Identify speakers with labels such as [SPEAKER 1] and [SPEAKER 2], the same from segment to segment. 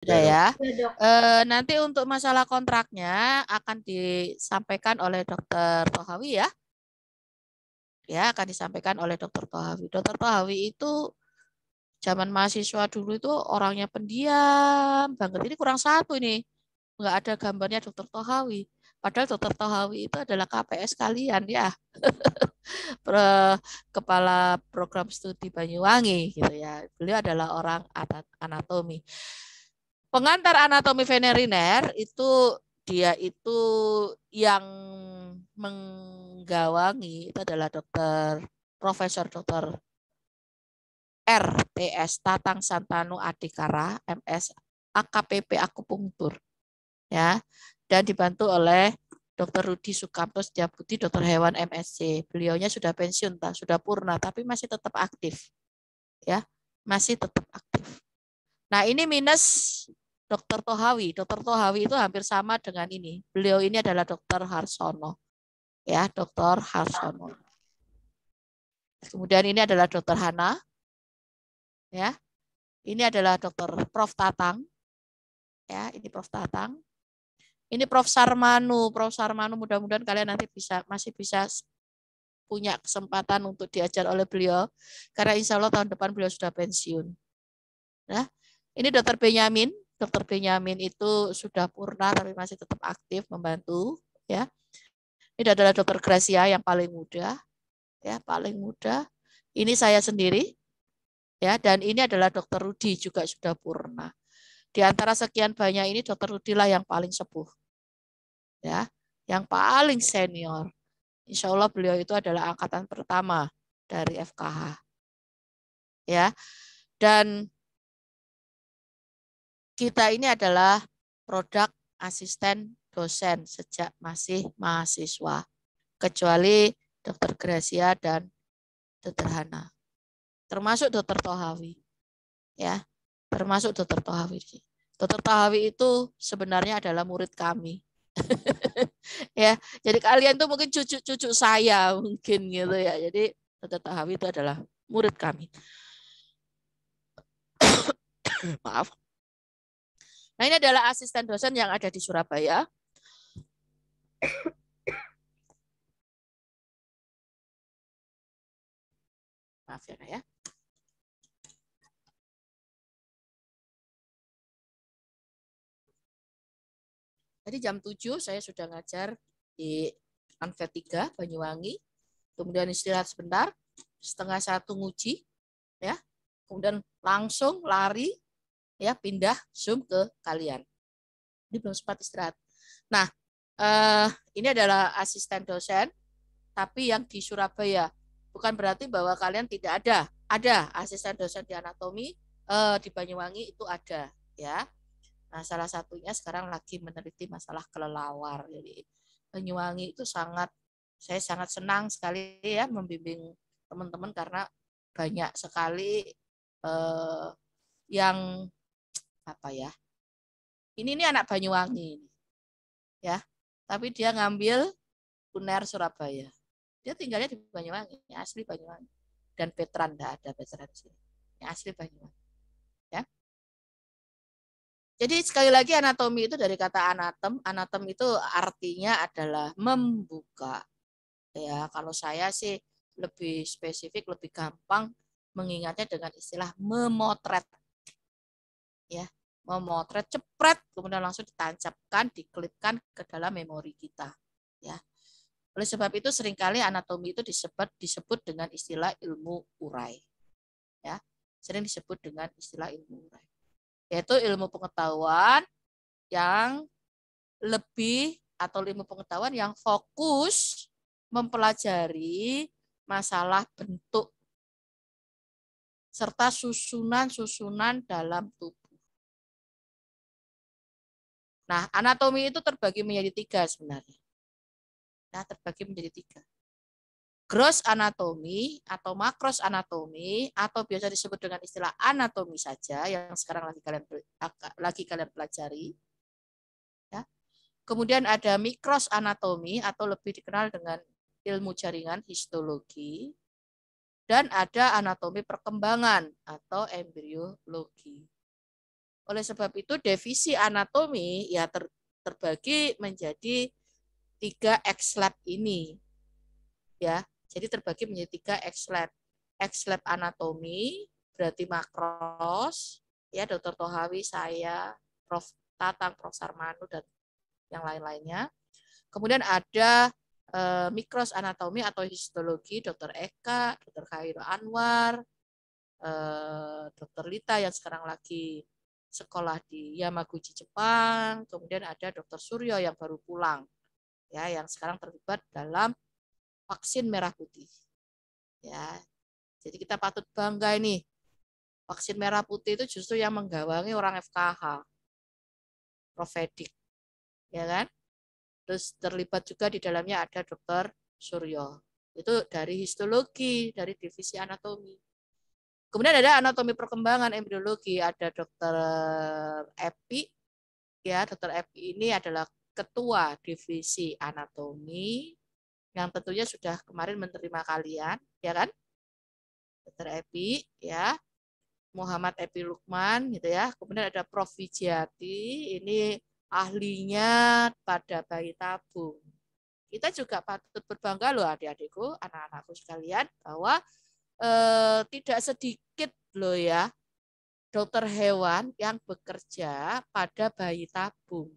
[SPEAKER 1] Sudah ya.
[SPEAKER 2] Ya, Dok.
[SPEAKER 1] Nanti untuk masalah kontraknya akan disampaikan oleh Dokter Tohawi ya. Ya, akan disampaikan oleh Dokter Tohawi. Dokter Tohawi itu zaman mahasiswa dulu itu orangnya pendiam banget. Ini kurang satu ini. Nggak ada gambarnya Dokter Tohawi. Padahal Dokter Tohawi itu adalah KPS kalian ya. Kepala program studi Banyuwangi gitu ya. Beliau adalah orang anatomi. Pengantar anatomi veteriner itu dia itu yang menggawangi itu adalah Profesor Dokter RTS Tatang Santanu Adikara MS AKPP Akupunktur ya, dan dibantu oleh Dr. Rudi Sukamto Setiabudi, Dokter Hewan MSc. Beliaunya sudah pensiun, sudah purna, tapi masih tetap aktif ya, masih tetap aktif. Nah, ini minus Dokter Tohawi. Dokter Tohawi itu hampir sama dengan ini. Beliau ini adalah Dokter Harsono. Ya, Dokter Harsono. Kemudian ini adalah Dokter Hana. Ya, ini adalah Dokter Prof Tatang. Ya, ini Prof Tatang. Ini Prof Sarmanu. Prof Sarmanu mudah-mudahan kalian nanti masih bisa punya kesempatan untuk diajar oleh beliau. Karena insya Allah tahun depan beliau sudah pensiun. Nah, ini Dokter Benyamin. Dokter Benyamin itu sudah purna tapi masih tetap aktif membantu. Ya, ini adalah Dokter Gracia yang paling muda, ya paling muda. Ini saya sendiri, ya, dan ini adalah Dokter Rudi juga sudah purna. Di antara sekian banyak ini Dokter Rudi lah yang paling sepuh, ya, yang paling senior. Insya Allah beliau itu adalah angkatan pertama dari FKH, ya. Dan kita ini adalah produk asisten dosen sejak masih mahasiswa, kecuali Dokter Gracia dan Dokter Hana, termasuk Dokter Tohawi, ya, termasuk Dokter Tohawi. Dokter Tohawi itu sebenarnya adalah murid kami, ya. Jadi kalian tuh mungkin cucu-cucu saya mungkin gitu ya. Jadi Dokter Tohawi itu adalah murid kami. Maaf. Nah, ini adalah asisten dosen yang ada di Surabaya. Maaf ya. Tadi jam 7 saya sudah ngajar di Anvet 3 Banyuwangi. Kemudian istirahat sebentar, setengah 1 nguji, ya. Kemudian langsung lari, ya, pindah Zoom ke kalian. Ini belum sempat istirahat. Nah, ini adalah asisten dosen, tapi yang di Surabaya. Bukan berarti bahwa kalian tidak ada. Ada asisten dosen di anatomi di Banyuwangi itu ada, ya. Nah, salah satunya sekarang lagi meneliti masalah kelelawar. Jadi Banyuwangi itu saya sangat senang sekali ya membimbing teman-teman karena banyak sekali yang apa ya? Ini anak Banyuwangi, ya. Tapi dia ngambil UNER Surabaya. Dia tinggalnya di Banyuwangi, asli Banyuwangi. Dan veteran, enggak ada veteran sini. Asli Banyuwangi, ya. Jadi sekali lagi anatomi itu dari kata anatem. Anatem itu artinya adalah membuka. Ya, kalau saya sih lebih spesifik, lebih gampang mengingatnya dengan istilah memotret. Ya, memotret cepret kemudian langsung ditancapkan, diklipkan ke dalam memori kita. Ya. Oleh sebab itu seringkali anatomi itu disebut dengan istilah ilmu urai. Ya, sering disebut dengan istilah ilmu urai. Yaitu ilmu pengetahuan yang lebih atau ilmu pengetahuan yang fokus mempelajari masalah bentuk serta susunan-susunan dalam tubuh. Nah, anatomi itu terbagi menjadi 3 sebenarnya. Nah, terbagi menjadi 3. Gross anatomi atau makros anatomi atau biasa disebut dengan istilah anatomi saja yang sekarang lagi kalian pelajari. Ya. Kemudian ada mikros anatomi atau lebih dikenal dengan ilmu jaringan histologi, dan ada anatomi perkembangan atau embriologi. Oleh sebab itu divisi anatomi ya terbagi menjadi 3 X-lab ini. Ya, jadi terbagi menjadi 3 X-lab. X-lab anatomi berarti makros, ya Dr. Tohawi, saya, Prof. Tatang, Prof. Sarmanu, dan yang lain-lainnya. Kemudian ada mikros anatomi atau histologi, Dr. Eka, Dr. Khairul Anwar, Dr. Lita yang sekarang lagi sekolah di Yamaguchi, Jepang. Kemudian ada Dr. Suryo yang baru pulang, ya, yang sekarang terlibat dalam vaksin merah putih. Ya, jadi kita patut bangga ini. Vaksin merah putih itu justru yang menggawangi orang FKH, Prof. Edik, ya kan? Terus terlibat juga di dalamnya ada Dr. Suryo. Itu dari histologi, dari divisi anatomi. Kemudian ada anatomi perkembangan embriologi, ada Dr. Epi, ya Dr. Epi ini adalah ketua divisi anatomi yang tentunya sudah kemarin menerima kalian, ya kan? Dr. Epi, ya. Muhammad Epi Lukman, gitu ya. Kemudian ada Prof. Wijiati, ini ahlinya pada bayi tabung. Kita juga patut berbangga loh adik-adikku, anak-anakku sekalian, bahwa tidak sedikit loh ya dokter hewan yang bekerja pada bayi tabung.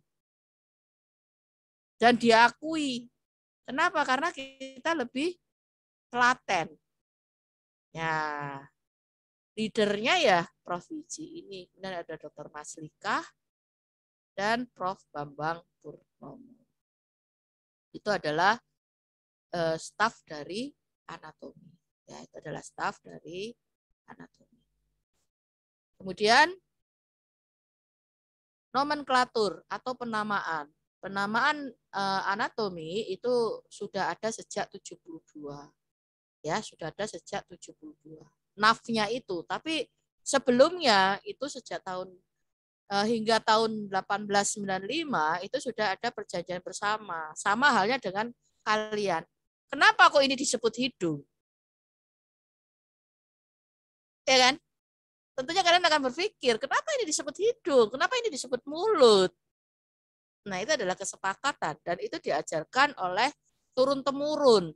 [SPEAKER 1] Dan diakui. Kenapa? Karena kita lebih telaten. Ya, leadernya ya Prof. Wiji ini. Kemudian ada Dr. Maslika dan Prof. Bambang Purnomo. Itu adalah staf dari anatomi. Ya, itu adalah staf dari anatomi. Kemudian nomenklatur atau penamaan. Penamaan anatomi itu sudah ada sejak 72. Ya, sudah ada sejak 72. NAF-nya itu, tapi sebelumnya itu sejak tahun hingga tahun 1895 itu sudah ada perjanjian bersama. Sama halnya dengan kalian. Kenapa kok ini disebut hidung? Ya kan? Tentunya kalian akan berpikir, kenapa ini disebut hidung? Kenapa ini disebut mulut? Nah, itu adalah kesepakatan dan itu diajarkan oleh turun-temurun.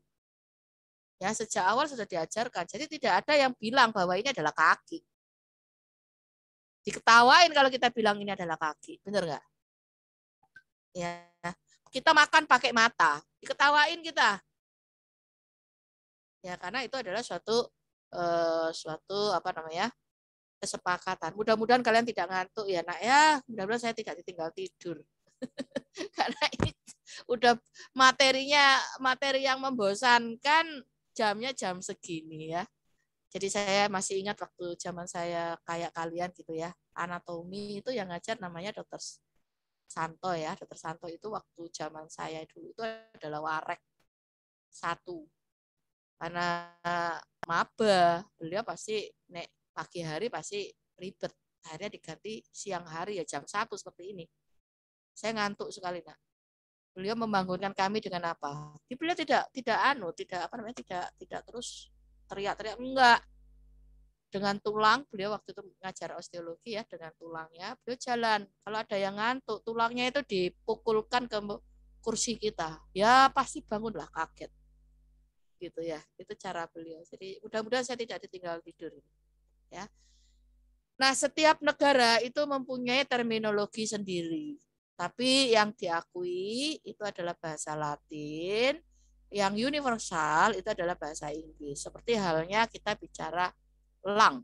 [SPEAKER 1] Ya, sejak awal sudah diajarkan. Jadi tidak ada yang bilang bahwa ini adalah kaki. Diketawain kalau kita bilang ini adalah kaki. Benar nggak? Ya. Kita makan pakai mata. Diketawain kita. Ya, karena itu adalah suatu apa namanya? Kesepakatan. Mudah-mudahan kalian tidak ngantuk ya, Nak ya. Mudah-mudahan saya tidak ditinggal tidur. Karena ini udah materi yang membosankan, jamnya jam segini ya. Jadi saya masih ingat waktu zaman saya kayak kalian gitu ya. Anatomi itu yang ngajar namanya Dokter Santo ya. Dokter Santo itu waktu zaman saya dulu itu adalah warek satu. Karena maba, beliau pasti pagi hari pasti ribet. Akhirnya diganti siang hari ya jam 1 seperti ini. Saya ngantuk sekali, Nak. Beliau membangunkan kami dengan apa? Beliau tidak terus teriak-teriak, enggak. Dengan tulang, beliau waktu itu ngajar osteologi ya, dengan tulangnya beliau jalan. Kalau ada yang ngantuk, tulangnya itu dipukulkan ke kursi kita. Ya pasti bangunlah kaget. Gitu ya. Itu cara beliau. Jadi mudah-mudahan saya tidak ditinggal tidur ya. Nah, setiap negara itu mempunyai terminologi sendiri. Tapi yang diakui itu adalah bahasa Latin, yang universal itu adalah bahasa Inggris. Seperti halnya kita bicara lung.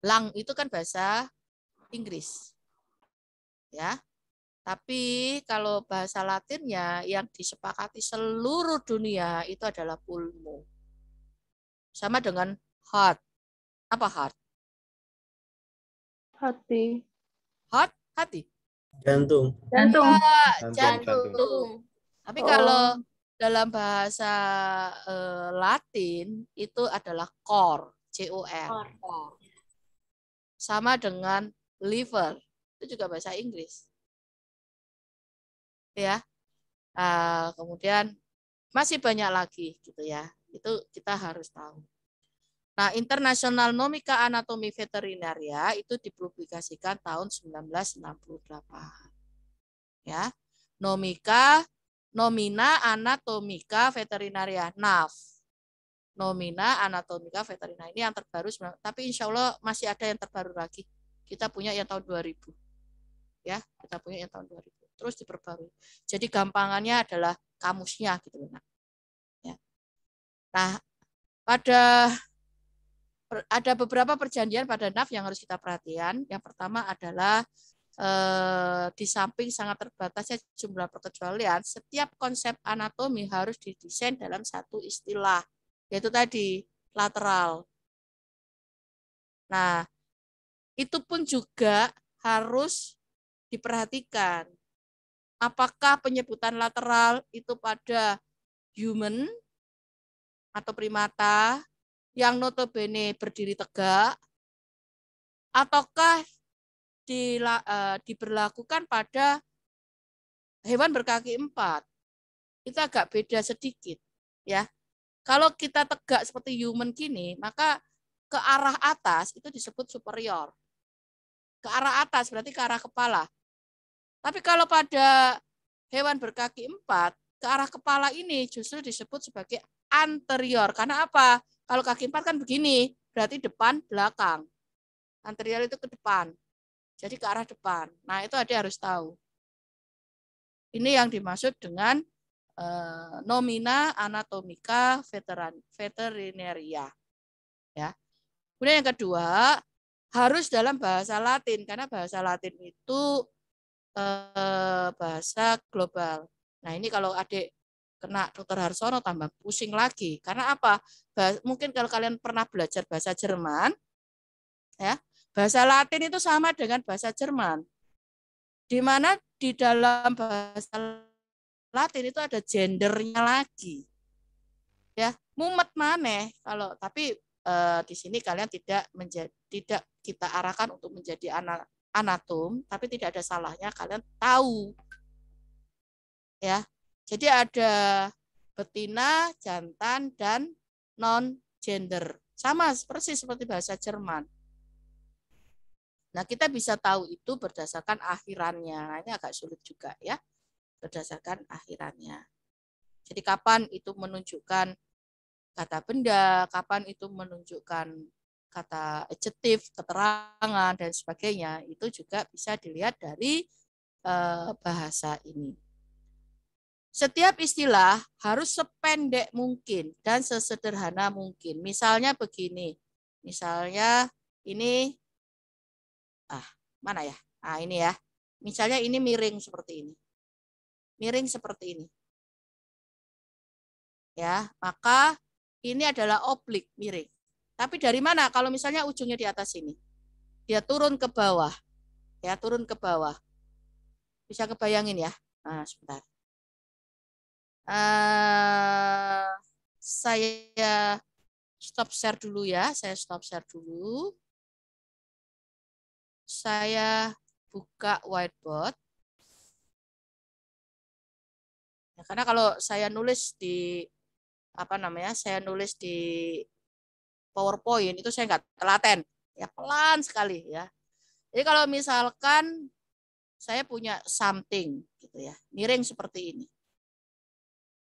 [SPEAKER 1] Lung itu kan bahasa Inggris. Ya. Tapi kalau bahasa Latinnya yang disepakati seluruh dunia itu adalah pulmo. Sama dengan heart. Apa heart?
[SPEAKER 2] Hati.
[SPEAKER 1] Heart, hati.
[SPEAKER 3] Jantung.
[SPEAKER 2] Jantung.
[SPEAKER 1] Jantung. Tapi kalau dalam bahasa Latin itu adalah core, C-O-R. Sama dengan liver. Itu juga bahasa Inggris. Ya. Kemudian masih banyak lagi gitu ya. Itu kita harus tahu. Nah, International Nomica Anatomy Veterinaria itu dipublikasikan tahun 1968. Ya. Nomina Anatomica Veterinaria, NAV. Nomina Anatomica Veterinaria. Ini yang terbaru, tapi insya Allah masih ada yang terbaru lagi. Kita punya yang tahun 2000. Ya, kita punya yang tahun 2000. Terus diperbarui. Jadi gampangannya adalah kamusnya gitu. Ya. Nah, ada beberapa perjanjian pada NAV yang harus kita perhatikan. Yang pertama adalah di samping sangat terbatasnya jumlah perkecualian, setiap konsep anatomi harus didesain dalam satu istilah, yaitu tadi lateral. Nah, itu pun juga harus diperhatikan. Apakah penyebutan lateral itu pada human atau primata yang notabene berdiri tegak, ataukah diberlakukan pada hewan berkaki 4. Itu agak beda sedikit, ya. Kalau kita tegak seperti human gini, maka ke arah atas itu disebut superior. Ke arah atas berarti ke arah kepala. Tapi kalau pada hewan berkaki 4, ke arah kepala ini justru disebut sebagai anterior. Karena apa? Kalau kaki 4 kan begini, berarti depan, belakang. Anterior itu ke depan. Jadi ke arah depan. Nah, itu ada harus tahu. Ini yang dimaksud dengan nomina anatomica veterinaria. Ya. Kemudian yang kedua, harus dalam bahasa Latin, karena bahasa Latin itu bahasa global. Nah, ini kalau adik kena Dr. Harsono tambah pusing lagi. Karena apa? Mungkin kalau kalian pernah belajar bahasa Jerman, ya, bahasa Latin itu sama dengan bahasa Jerman. Di mana di dalam bahasa Latin itu ada gendernya lagi. Ya, mumet maneh kalau tapi di sini kalian tidak kita arahkan untuk menjadi anatom, tapi tidak ada salahnya kalian tahu. Ya. Jadi ada betina, jantan dan non gender. Sama persis seperti bahasa Jerman. Nah, kita bisa tahu itu berdasarkan akhirannya. Nah, ini agak sulit juga ya, berdasarkan akhirannya. Jadi kapan itu menunjukkan kata benda, kapan itu menunjukkan kata adjektif, keterangan, dan sebagainya, itu juga bisa dilihat dari bahasa ini. Setiap istilah harus sependek mungkin dan sesederhana mungkin. Misalnya begini, misalnya ini, mana ya? Ini ya. Misalnya ini miring seperti ini. Miring seperti ini. Ya, maka ini adalah oblik miring. Tapi dari mana? Kalau misalnya ujungnya di atas ini, dia turun ke bawah, ya turun ke bawah. Bisa kebayangin ya? Nah, sebentar. Saya stop share dulu ya. Saya stop share dulu. Saya buka whiteboard. Ya, karena kalau saya nulis di saya nulis di PowerPoint itu saya nggak telaten, ya pelan sekali ya. Jadi kalau misalkan saya punya something gitu ya, miring seperti ini.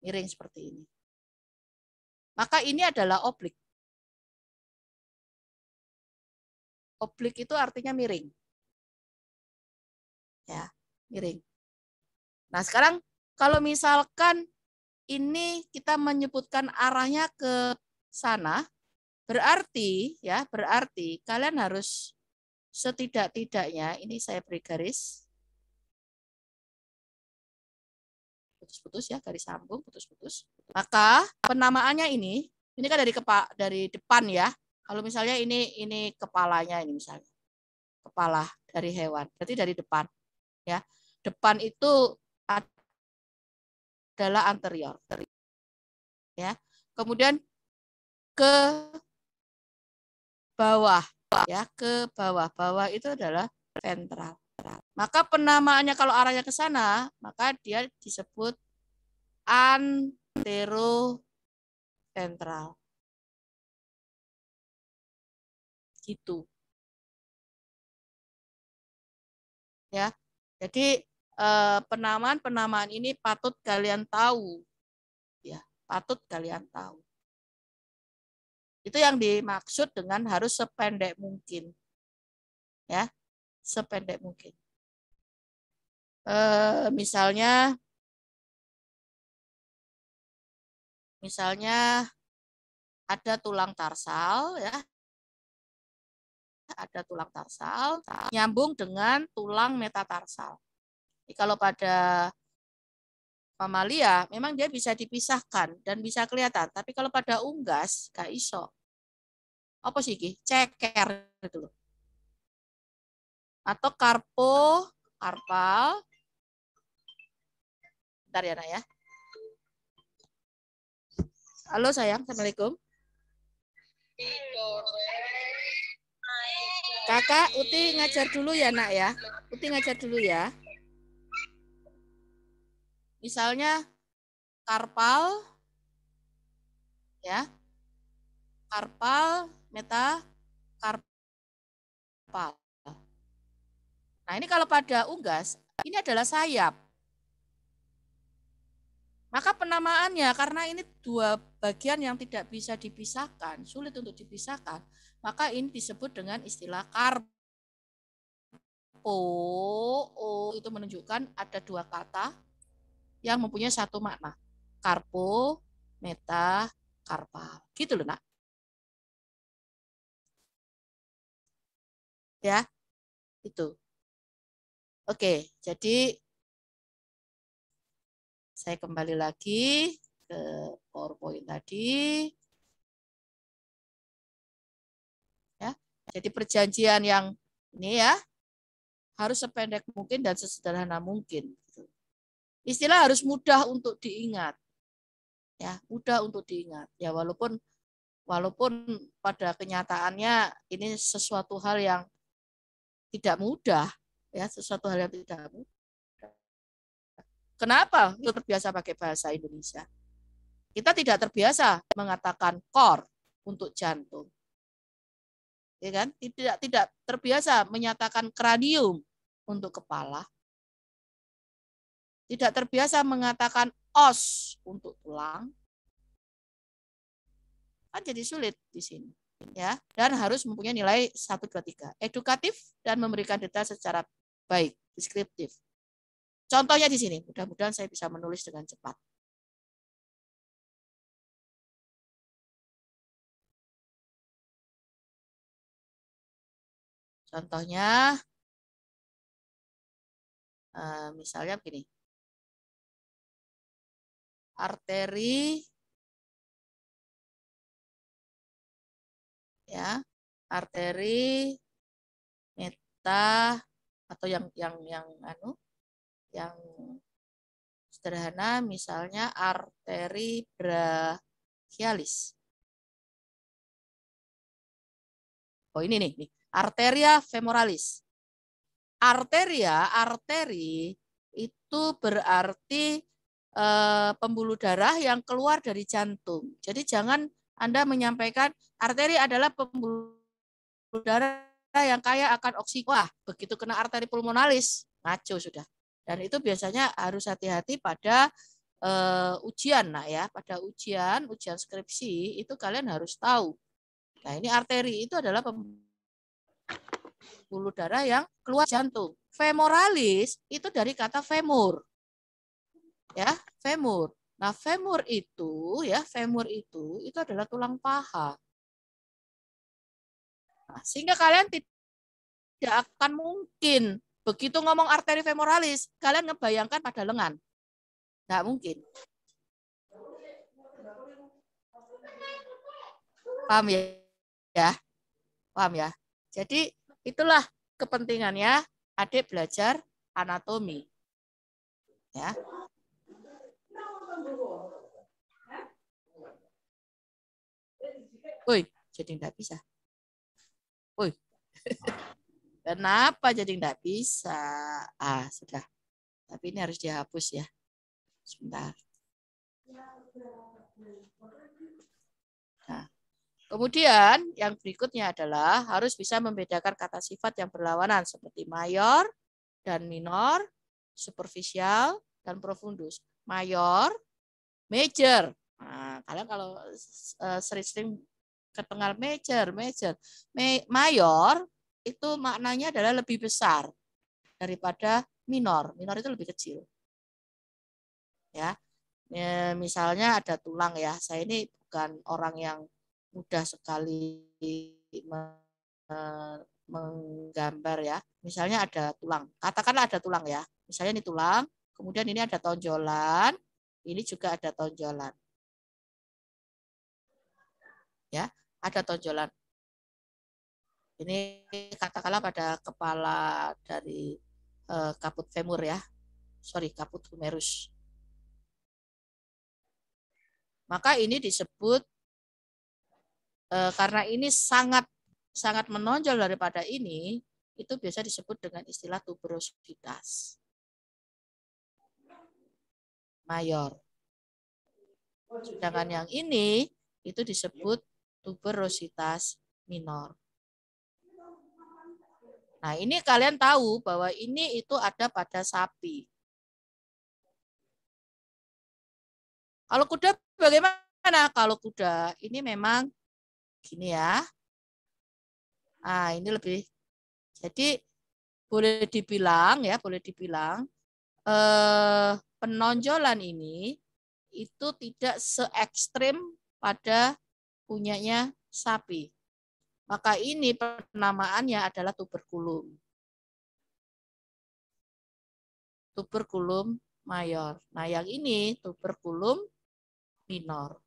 [SPEAKER 1] Miring seperti ini. Maka ini adalah oblik. Oblik itu artinya miring. Ya, miring. Nah, sekarang kalau misalkan ini kita menyebutkan arahnya ke sana, berarti kalian harus setidak-tidaknya, ini saya beri garis, putus-putus ya, garis sambung, putus-putus. Maka penamaannya ini kan dari depan ya. Kalau misalnya ini kepalanya ini misalnya. Kepala dari hewan. Berarti dari depan ya. Depan itu adalah anterior. Ya. Kemudian ke bawah ya, ke bawah. Bawah itu adalah ventral. Maka penamaannya kalau arahnya ke sana, maka dia disebut anteroventral. gitu. Ya. Jadi penamaan ini patut kalian tahu. Ya, patut kalian tahu. Itu yang dimaksud dengan harus sependek mungkin. Ya, sependek mungkin. Misalnya ada tulang tarsal, ya, ada tulang tarsal nyambung dengan tulang metatarsal. Jadi kalau pada mamalia memang dia bisa dipisahkan dan bisa kelihatan, tapi kalau pada unggas gak iso. Apa sih ini? Ceker gitu loh. Atau karpal. Bentar ya, Nak ya. Halo sayang, Assalamualaikum. Kakak, Uti ngajar dulu ya, Nak ya. Uti ngajar dulu ya. Misalnya karpal, ya. Karpal, metakarpal. Nah, ini kalau pada unggas, ini adalah sayap. Maka penamaannya, karena ini dua bagian yang tidak bisa dipisahkan, sulit untuk dipisahkan, maka ini disebut dengan istilah karpo. Itu menunjukkan ada dua kata yang mempunyai satu makna. Karpo, meta, karpal. Gitu loh, Nak. Ya, itu. Oke, jadi saya kembali lagi ke PowerPoint tadi. Ya, jadi perjanjian yang ini ya harus sependek mungkin dan sesederhana mungkin. Istilah harus mudah untuk diingat. Ya, mudah untuk diingat. Ya, walaupun pada kenyataannya ini sesuatu hal yang tidak mudah, ya, sesuatu hal yang tidak mudah. Kenapa? Kita terbiasa pakai bahasa Indonesia. Kita tidak terbiasa mengatakan core untuk jantung. Ya kan? Tidak terbiasa menyatakan kranium untuk kepala. Tidak terbiasa mengatakan os untuk tulang. Kan jadi sulit di sini. Ya, dan harus mempunyai nilai 1, 2, 3. Edukatif dan memberikan detail secara baik, deskriptif. Contohnya di sini, mudah-mudahan saya bisa menulis dengan cepat. Contohnya, misalnya begini. Arteri, ya, arteri, meta, atau yang sederhana, misalnya arteri brachialis. Oh ini nih, arteria femoralis. Arteri itu berarti pembuluh darah yang keluar dari jantung. Jadi jangan Anda menyampaikan arteri adalah pembuluh darah yang kaya akan oksigen. Wah, begitu kena arteri pulmonalis, ngaco sudah. Dan itu biasanya harus hati-hati pada ujian, nah ya, pada ujian skripsi itu kalian harus tahu. Nah, ini arteri itu adalah pembuluh darah yang keluar jantung. Femoralis itu dari kata femur. Ya, femur. Nah, femur itu adalah tulang paha. Nah, sehingga kalian tidak akan mungkin begitu ngomong arteri femoralis, kalian ngebayangkan pada lengan. Nggak mungkin. Paham ya? Ya, paham ya? Jadi itulah kepentingannya adik belajar anatomi. Ya. Woi, jadi enggak bisa. Woi. Kenapa jadi enggak bisa? Ah, sudah. Tapi ini harus dihapus ya. Sebentar. Nah, Kemudian yang berikutnya adalah harus bisa membedakan kata sifat yang berlawanan seperti mayor dan minor, superficial dan profundus. Mayor, major. Nah, kalian kalau sering-sering kedengar major, mayor itu maknanya adalah lebih besar daripada minor. Minor itu lebih kecil. Ya, misalnya ada tulang ya. Saya ini bukan orang yang mudah sekali menggambar ya. Misalnya ada tulang. Katakanlah ada tulang ya. Misalnya ini tulang, kemudian ini ada tonjolan, ini juga ada tonjolan. Ya, ada tonjolan. Ini katakanlah pada kepala dari kaput femur ya. Sorry, kaput humerus. Maka ini disebut karena ini sangat menonjol daripada ini, itu biasa disebut dengan istilah tuberositas mayor. Sedangkan yang ini itu disebut tuberositas minor. Nah, ini kalian tahu bahwa ini itu ada pada sapi. Kalau kuda bagaimana? Kalau kuda ini memang gini ya. Nah, ini lebih. Jadi boleh dibilang penonjolan ini itu tidak se ekstrim pada punyanya sapi. Maka ini penamaannya adalah tuberkulum. Tuberkulum mayor. Nah, yang ini tuberkulum minor.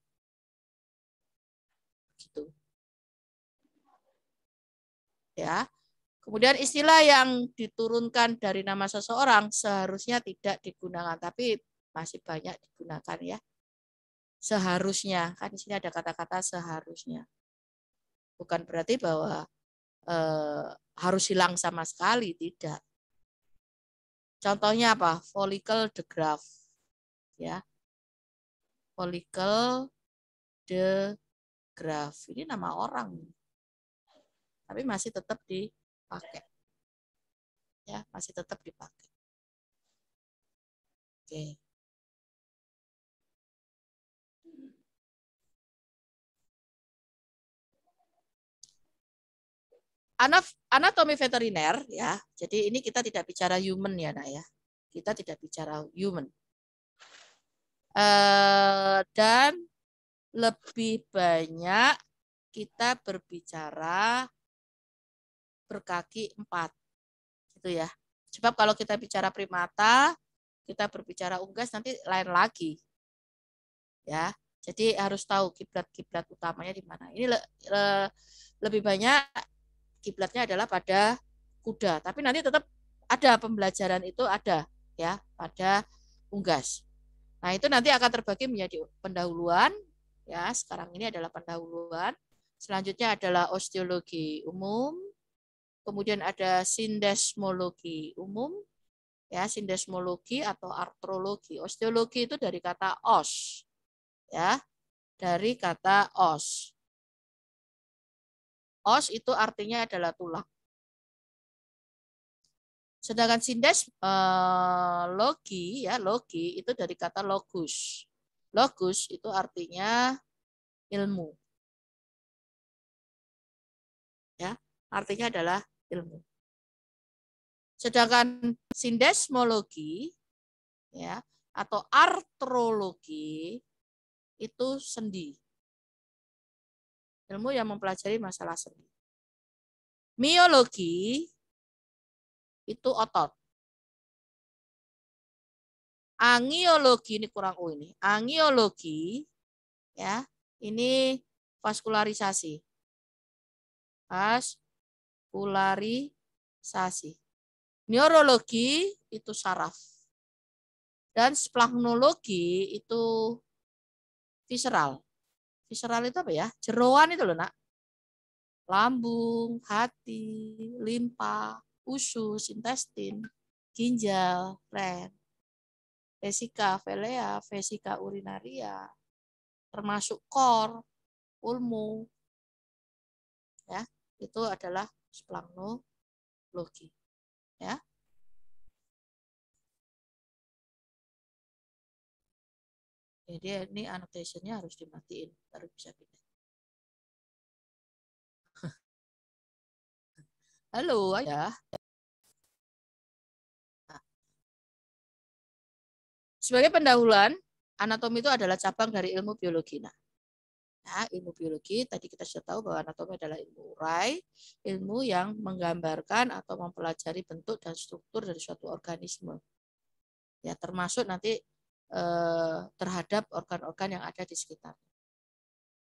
[SPEAKER 1] Gitu. Ya. Kemudian istilah yang diturunkan dari nama seseorang seharusnya tidak digunakan, tapi masih banyak digunakan ya. Seharusnya, kan di sini ada kata-kata seharusnya. Bukan berarti bahwa harus hilang sama sekali, tidak. Contohnya apa? Follicle de Graaff. Ya. Follicle de Graaff. Ini nama orang. Tapi masih tetap dipakai. Ya, masih tetap dipakai. Oke. Anatomi veteriner ya. Jadi ini kita tidak bicara human ya, Nak ya. Kita tidak bicara human. Dan lebih banyak kita berbicara berkaki 4. Gitu ya. Sebab kalau kita bicara primata, kita berbicara unggas nanti lain lagi. Ya. Jadi harus tahu kiblat-kiblat utamanya di mana. Ini lebih banyak kiblatnya adalah pada kuda, tapi nanti tetap ada pembelajaran itu ada ya pada unggas. Nah, itu nanti akan terbagi menjadi pendahuluan ya. Sekarang ini adalah pendahuluan. Selanjutnya adalah osteologi umum. Kemudian ada sindesmologi umum ya, sindesmologi atau artrologi. Osteologi itu dari kata os. Ya, dari kata os. Os itu artinya adalah tulang. Sedangkan sindes logi ya, logi itu dari kata logus. Logus itu artinya ilmu. Ya, artinya adalah ilmu. Sedangkan sindesmologi ya atau artrologi itu sendi. Ilmu yang mempelajari masalah sendi. Miologi itu otot. Angiologi ini kurang ini. Angiologi ya, ini vaskularisasi. Vaskularisasi. Neurologi itu saraf. Dan splagnologi itu visceral. Visceral itu apa ya? Jeroan itu loh, Nak. Lambung, hati, limpa, usus, intestin, ginjal, ren, vesika velea, vesika urinaria, termasuk kor, ulmu, ya. Itu adalah splanknologi, ya. Jadi ini annotation-nya harus dimatiin baru bisa pindah. Halo ya. Nah, sebagai pendahuluan, anatomi itu adalah cabang dari ilmu biologi. Nah, ya, ilmu biologi tadi kita sudah tahu bahwa anatomi adalah ilmu urai, ilmu yang menggambarkan atau mempelajari bentuk dan struktur dari suatu organisme. Ya, termasuk nanti terhadap organ-organ yang ada di sekitar.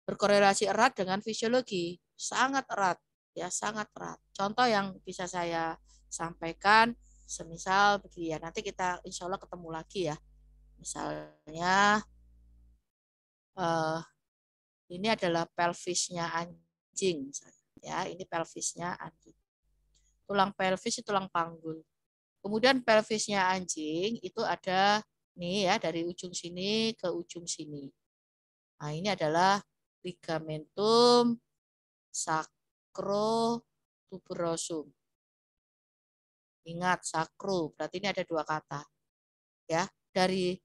[SPEAKER 1] Berkorelasi erat dengan fisiologi, sangat erat, ya sangat erat. Contoh yang bisa saya sampaikan, semisal begini ya, nanti kita insya Allah ketemu lagi ya. Misalnya ini adalah pelvisnya anjing, ya ini pelvisnya anjing. Tulang pelvis itu tulang panggul. Kemudian pelvisnya anjing itu ada nih ya dari ujung sini ke ujung sini. Nah ini adalah ligamentum sacrotuberosum. Ingat sakro, berarti ini ada dua kata. Ya, dari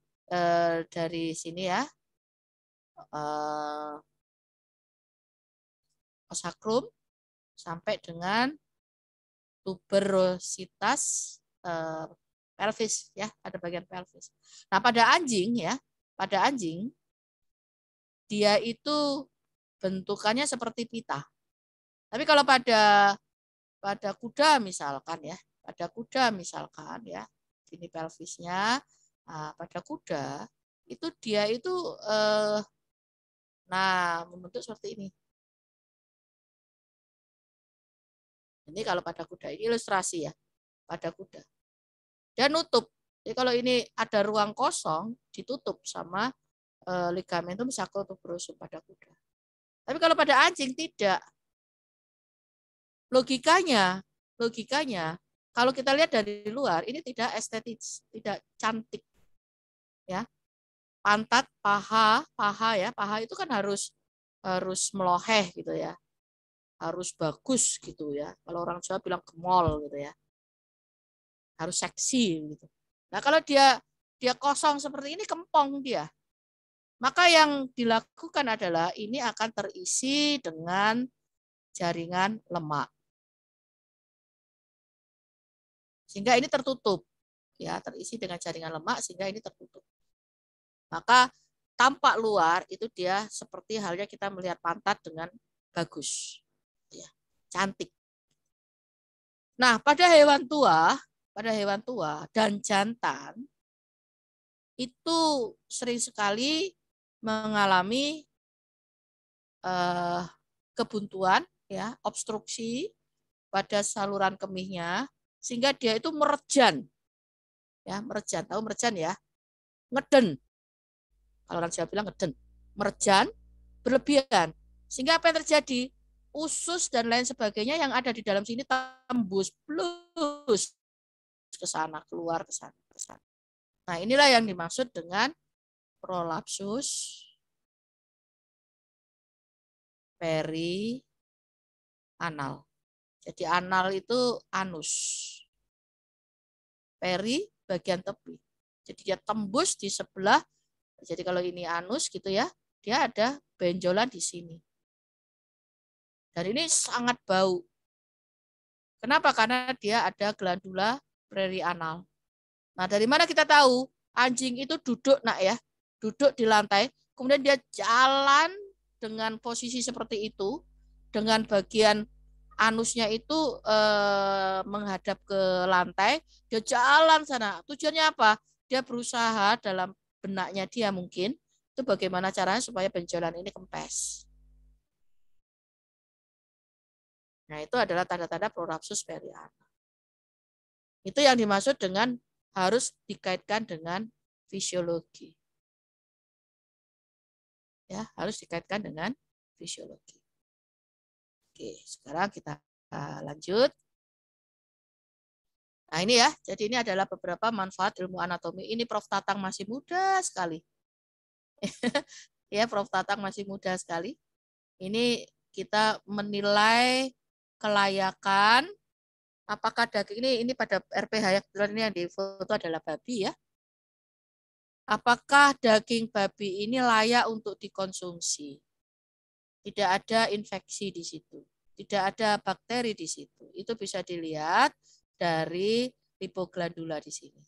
[SPEAKER 1] sini ya. Sacrum sampai dengan tuberositas pelvis ya, ada bagian pelvis. Nah, pada anjing ya, pada anjing dia itu bentukannya seperti pita. Tapi kalau pada kuda misalkan ya, pada kuda misalkan ya, ini pelvisnya, nah, pada kuda itu dia itu nah membentuk seperti ini. Ini kalau pada kuda, ini ilustrasi ya, pada kuda. Dan nutup. Jadi kalau ini ada ruang kosong, ditutup sama ligamentum sacrotuberosum pada kuda. Tapi kalau pada anjing tidak. Logikanya, kalau kita lihat dari luar, ini tidak estetis, tidak cantik. Ya. Pantat, paha ya, paha itu kan harus meloheh gitu ya. Harus bagus gitu ya. Kalau orang Jawa bilang gemol gitu ya. Harus seksi gitu. Nah, kalau dia kosong seperti ini, kempong dia. Maka yang dilakukan adalah ini akan terisi dengan jaringan lemak. Sehingga ini tertutup. Ya, terisi dengan jaringan lemak sehingga ini tertutup. Maka tampak luar itu dia seperti halnya kita melihat pantat dengan bagus. Ya, cantik. Nah, pada hewan tua dan jantan itu sering sekali mengalami kebuntuan, ya, obstruksi pada saluran kemihnya, sehingga dia itu merejan, ya, merejan. Tahu merejan ya? Ngeden. Kalau orang Jawa bilang ngeden, merejan berlebihan. Sehingga apa yang terjadi? Usus dan lain sebagainya yang ada di dalam sini tembus plus ke sana, keluar ke sana, ke sana. Nah, inilah yang dimaksud dengan prolapsus perianal. Jadi anal itu anus. Peri bagian tepi. Jadi dia tembus di sebelah. Jadi kalau ini anus gitu ya, dia ada benjolan di sini. Dan ini sangat bau. Kenapa? Karena dia ada glandula perianal. Nah, dari mana kita tahu? Anjing itu duduk, nak ya, duduk di lantai, kemudian dia jalan dengan posisi seperti itu, dengan bagian anusnya itu menghadap ke lantai, dia jalan sana. Tujuannya apa? Dia berusaha dalam benaknya dia mungkin, itu bagaimana caranya supaya benjolan ini kempes. Nah, itu adalah tanda-tanda prolapsus perianal. Itu yang dimaksud dengan harus dikaitkan dengan fisiologi. Ya, harus dikaitkan dengan fisiologi. Oke, sekarang kita lanjut. Nah, ini ya. Jadi ini adalah beberapa manfaat ilmu anatomi. Ini Prof. Tatang masih muda sekali. Ya, Prof. Tatang masih muda sekali. Ini kita menilai kelayakan apakah daging ini pada RPH ya, kebetulan ini yang di foto adalah babi ya. Apakah daging babi ini layak untuk dikonsumsi? Tidak ada infeksi di situ, tidak ada bakteri di situ. Itu bisa dilihat dari lipoglandula di sini.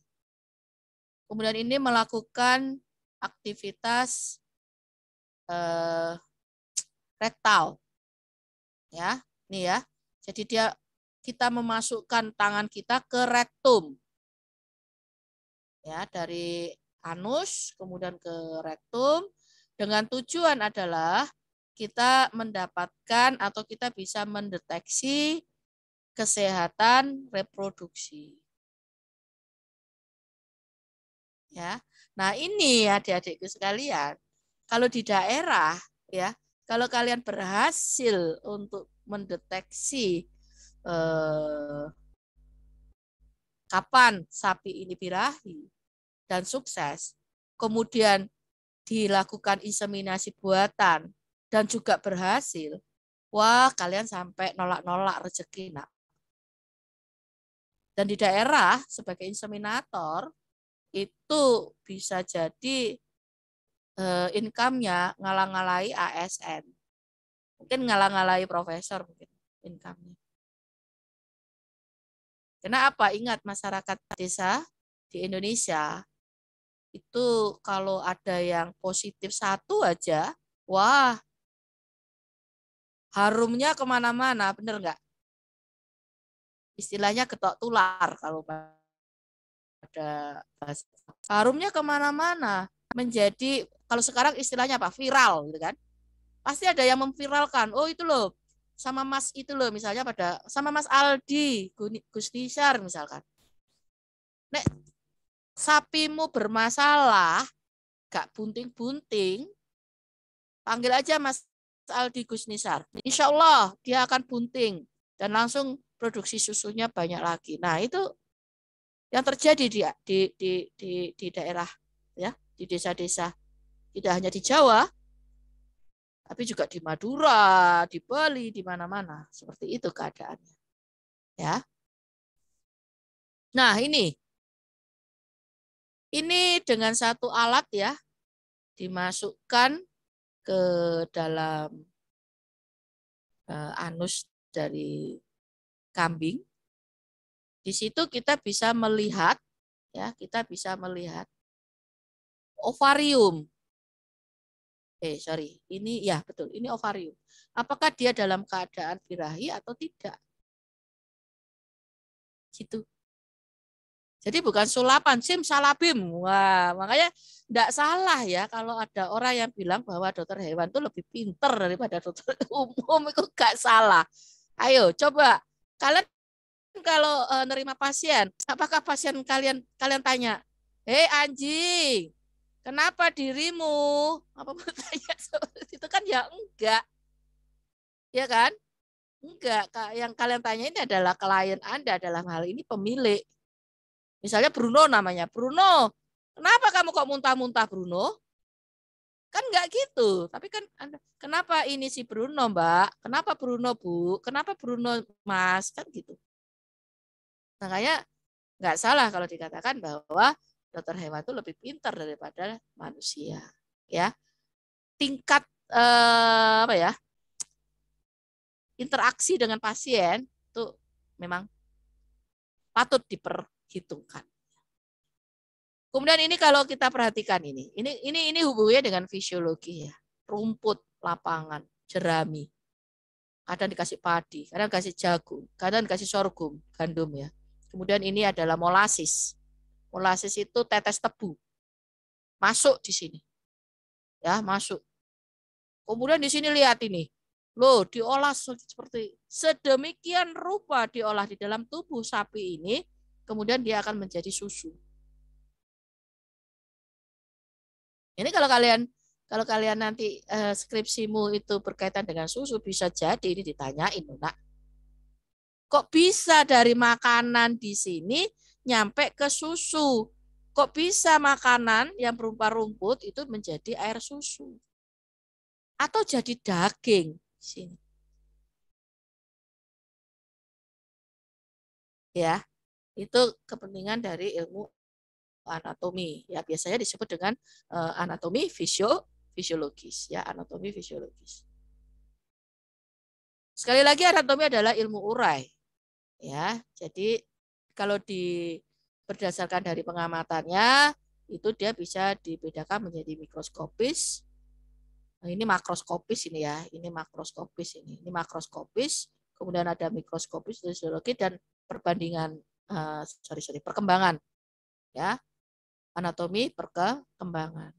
[SPEAKER 1] Kemudian ini melakukan aktivitas rektal, ya, ini ya. Jadi kita memasukkan tangan kita ke rektum, ya, dari anus kemudian ke rektum dengan tujuan adalah kita mendapatkan atau kita bisa mendeteksi kesehatan reproduksi. Ya. Nah, ini adik-adikku sekalian, kalau di daerah ya, kalau kalian berhasil untuk mendeteksi kapan sapi ini birahi dan sukses, kemudian dilakukan inseminasi buatan dan juga berhasil, wah kalian sampai nolak-nolak rezeki nak. Dan di daerah sebagai inseminator itu bisa jadi income-nya ngalang-ngalai ASN. Mungkin ngalang-ngalai profesor mungkin income-nya. Kenapa? Ingat masyarakat desa di Indonesia itu kalau ada yang positif satu aja, wah harumnya kemana-mana, bener nggak? Istilahnya getok tular kalau pada bahasa. Harumnya kemana-mana, menjadi kalau sekarang istilahnya apa? Viral, gitu kan? Pasti ada yang memviralkan. Oh itu loh, sama Mas itu loh, misalnya sama Mas Aldi, Gus Nizar misalkan. Nek sapimu bermasalah, gak bunting-bunting, panggil aja Mas Aldi Gus Nizar. Insya Allah dia akan bunting dan langsung produksi susunya banyak lagi. Nah itu yang terjadi di daerah ya, di desa-desa, tidak hanya di Jawa, tapi juga di Madura, di Bali, di mana-mana. Seperti itu keadaannya. Ya. Nah, ini dengan satu alat ya dimasukkan ke dalam anus dari kambing. Di situ kita bisa melihat ya, kita bisa melihat ovarium. Sorry, ini ya betul, ini ovarium. Apakah dia dalam keadaan birahi atau tidak? Gitu. Jadi bukan sulapan, simsalabim. Wah, makanya tidak salah ya kalau ada orang yang bilang bahwa dokter hewan itu lebih pinter daripada dokter umum, itu gak salah. Ayo coba kalian kalau nerima pasien, apakah pasien kalian tanya, hei anjing, kenapa dirimu? Apa bertanya seperti itu kan ya enggak, ya kan? Enggak. Yang kalian tanya ini adalah klien Anda, dalam hal ini pemilik. Misalnya Bruno namanya. Bruno, kenapa kamu kok muntah-muntah Bruno? Kan enggak gitu. Tapi kan kenapa ini si Bruno Mbak? Kenapa Bruno Bu? Kenapa Bruno Mas? Kan gitu. Makanya enggak salah kalau dikatakan bahwa dokter hewan itu lebih pintar daripada manusia. Ya, tingkat apa ya? Interaksi dengan pasien itu memang patut diperhitungkan. Kemudian ini kalau kita perhatikan ini hubungannya dengan fisiologi ya. Rumput lapangan, jerami. Kadang dikasih padi, kadang dikasih jagung, kadang dikasih sorghum, gandum ya. Kemudian ini adalah molasis. Molasis itu tetes tebu. Masuk di sini. Ya, masuk. Kemudian di sini lihat ini. Loh, diolah seperti sedemikian rupa diolah di dalam tubuh sapi ini, kemudian dia akan menjadi susu. Ini kalau kalian nanti skripsimu itu berkaitan dengan susu, bisa jadi ini ditanyain, nak. Kok bisa dari makanan di sini nyampe ke susu? Kok bisa makanan yang berupa rumput itu menjadi air susu? Atau jadi daging di sini? Ya, itu kepentingan dari ilmu anatomi. Ya, biasanya disebut dengan anatomi fisiologis. Ya, anatomi fisiologis. Sekali lagi anatomi adalah ilmu urai. Ya, jadi kalau berdasarkan dari pengamatannya itu dia bisa dibedakan menjadi mikroskopis. Nah, ini makroskopis ini ya, ini makroskopis ini makroskopis. Kemudian ada mikroskopis, fisiologi dan perbandingan, perkembangan, ya, anatomi perkembangan.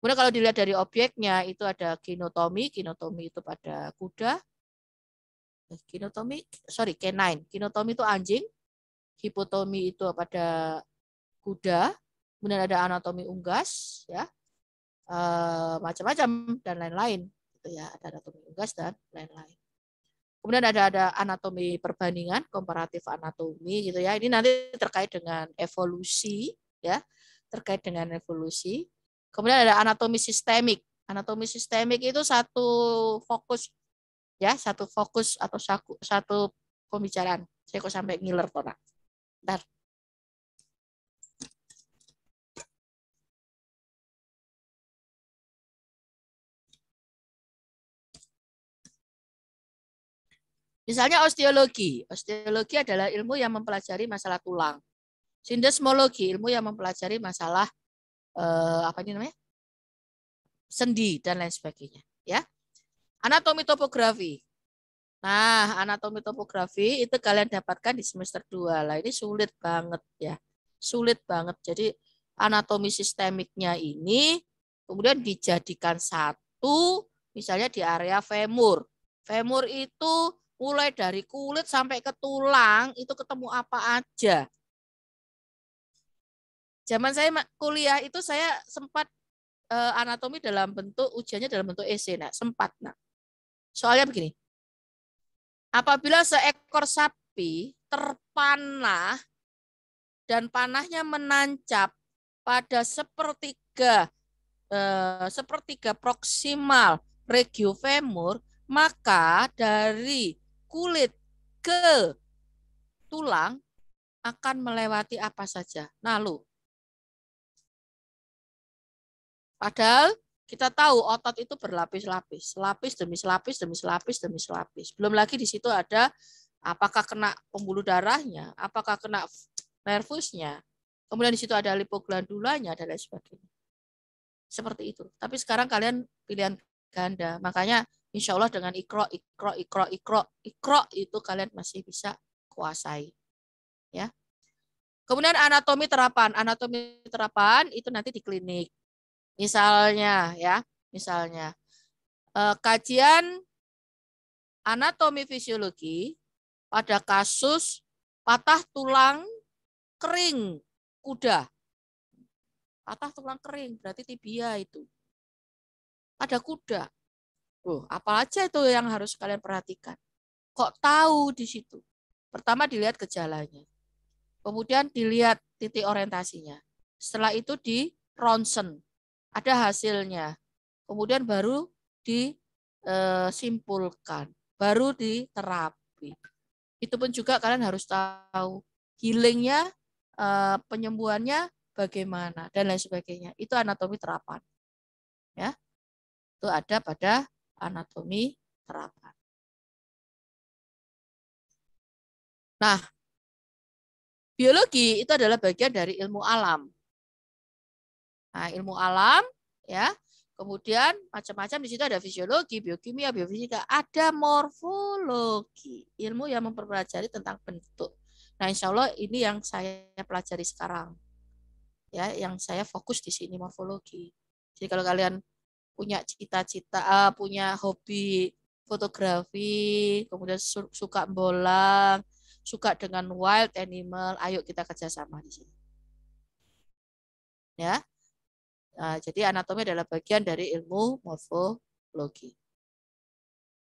[SPEAKER 1] Kemudian kalau dilihat dari objeknya itu ada kinotomi, kinotomi itu pada kuda, canine, kinotomi itu anjing, hipotomi itu pada kuda, kemudian ada anatomi unggas, ya, macam-macam dan lain-lain, gitu ya, ada anatomi unggas dan lain-lain. Kemudian ada anatomi perbandingan, komparatif anatomi, gitu ya. Ini nanti terkait dengan evolusi, ya, terkait dengan evolusi. Kemudian ada anatomi sistemik. Anatomi sistemik itu satu fokus, ya, satu fokus atau satu pembicaraan. Saya kok sampai ngiler, Tona. Bentar. Misalnya osteologi. Osteologi adalah ilmu yang mempelajari masalah tulang. Sindesmologi, ilmu yang mempelajari masalah apa ini namanya? Sendi dan lain sebagainya, ya. Anatomi topografi. Nah, anatomi topografi itu kalian dapatkan di semester 2. Lah ini sulit banget ya. Sulit banget. Jadi anatomi sistemiknya ini kemudian dijadikan satu, misalnya di area femur. Femur itu mulai dari kulit sampai ke tulang itu ketemu apa aja. Zaman saya kuliah itu saya sempat anatomi dalam bentuk ujiannya dalam bentuk esai, nah sempat. Nah, soalnya begini, apabila seekor sapi terpanah dan panahnya menancap pada sepertiga proksimal regiofemur, maka dari kulit ke tulang akan melewati apa saja. Nah, padahal kita tahu otot itu berlapis-lapis, lapis demi lapis demi lapis demi lapis. Belum lagi di situ ada apakah kena pembuluh darahnya, apakah kena nervusnya, kemudian di situ ada lipoglandulanya dan lain sebagainya. Seperti itu. Tapi sekarang kalian pilihan ganda, makanya insya Allah dengan ikro itu kalian masih bisa kuasai. Ya. Kemudian anatomi terapan itu nanti di klinik. Misalnya ya, misalnya kajian anatomi fisiologi pada kasus patah tulang kering kuda. Patah tulang kering berarti tibia itu. Pada kuda. Apa aja itu yang harus kalian perhatikan? Kok tahu di situ? Pertama dilihat gejalanya. Kemudian dilihat titik orientasinya. Setelah itu di ronsen. Ada hasilnya. Kemudian baru disimpulkan. Baru diterapi. Itu pun juga kalian harus tahu. Healingnya, penyembuhannya bagaimana, dan lain sebagainya. Itu anatomi terapan. Ya, itu ada pada anatomi terapan. Nah, biologi itu adalah bagian dari ilmu alam. Nah, ilmu alam, ya. Kemudian macam-macam di situ ada fisiologi, biokimia, biofisika, ada morfologi, ilmu yang mempelajari tentang bentuk. Nah, insya Allah ini yang saya pelajari sekarang, ya, yang saya fokus di sini morfologi. Jadi kalau kalian punya cita-cita, punya hobi fotografi, kemudian suka bola, suka dengan wild animal, ayo kita kerjasama di sini. Ya, nah, jadi anatomi adalah bagian dari ilmu morfologi.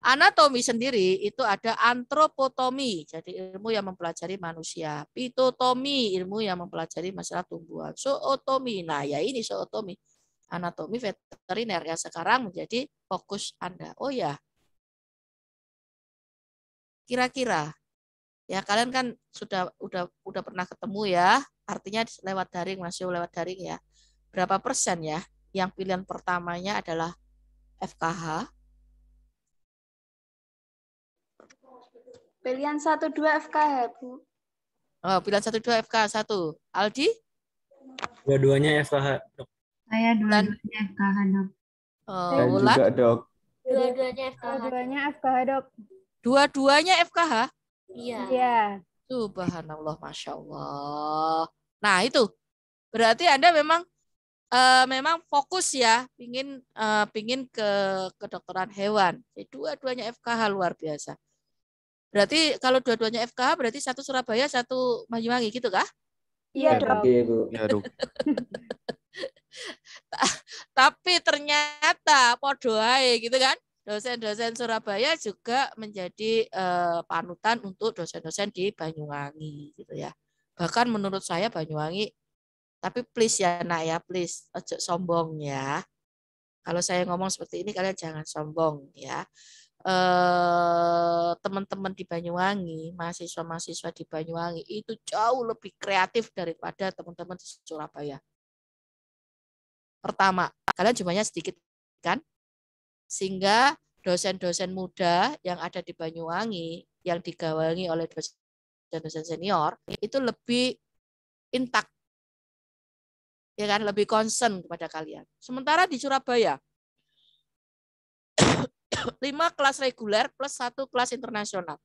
[SPEAKER 1] Anatomi sendiri itu ada antropotomi, jadi ilmu yang mempelajari manusia. Pitotomi, ilmu yang mempelajari masalah tumbuhan. Zootomi, nah ya ini zootomi. Anatomi veteriner yang sekarang menjadi fokus Anda. Oh ya, kira-kira Ya, kalian kan udah pernah ketemu ya. Artinya lewat daring, masih lewat daring ya. Berapa persen ya yang pilihan pertamanya adalah FKH?
[SPEAKER 2] Pilihan 1-2 FKH, Bu.
[SPEAKER 1] Oh, pilihan 1, 2 FKH 1. Aldi?
[SPEAKER 3] Dua-duanya FKH, dok.
[SPEAKER 4] Saya
[SPEAKER 1] Dan
[SPEAKER 4] dua-duanya FKH, dok.
[SPEAKER 5] Dan
[SPEAKER 1] Wulan?
[SPEAKER 5] juga dok.
[SPEAKER 6] Dua-duanya FKH.
[SPEAKER 7] Dua-duanya FKH, Dok.
[SPEAKER 1] Dua-duanya FKH?
[SPEAKER 6] Iya.
[SPEAKER 7] Iya.
[SPEAKER 1] Subhanallah, Masya Allah. Nah, itu. Berarti Anda memang fokus ya, pingin ke kedokteran hewan. Jadi dua-duanya FKH luar biasa. Berarti kalau dua-duanya FKH berarti satu Surabaya, satu Banyuwangi gitu kah?
[SPEAKER 7] Iya, Dok.
[SPEAKER 5] Oke, Bu.
[SPEAKER 3] Ya, dok.
[SPEAKER 1] Tapi ternyata podo ae gitu kan. Dosen-dosen Surabaya juga menjadi panutan untuk dosen-dosen di Banyuwangi gitu ya. Bahkan menurut saya Banyuwangi, tapi please ya nak ya, please ojo sombong ya. Kalau saya ngomong seperti ini kalian jangan sombong ya. Teman-teman di Banyuwangi, mahasiswa-mahasiswa di Banyuwangi itu jauh lebih kreatif daripada teman-teman di Surabaya. Pertama, kalian jumlahnya sedikit kan? Sehingga dosen-dosen muda yang ada di Banyuwangi, yang digawangi oleh dosen-dosen senior, itu lebih intak. Ya kan, lebih concern kepada kalian. Sementara di Surabaya, 5 kelas reguler plus 1 kelas internasional.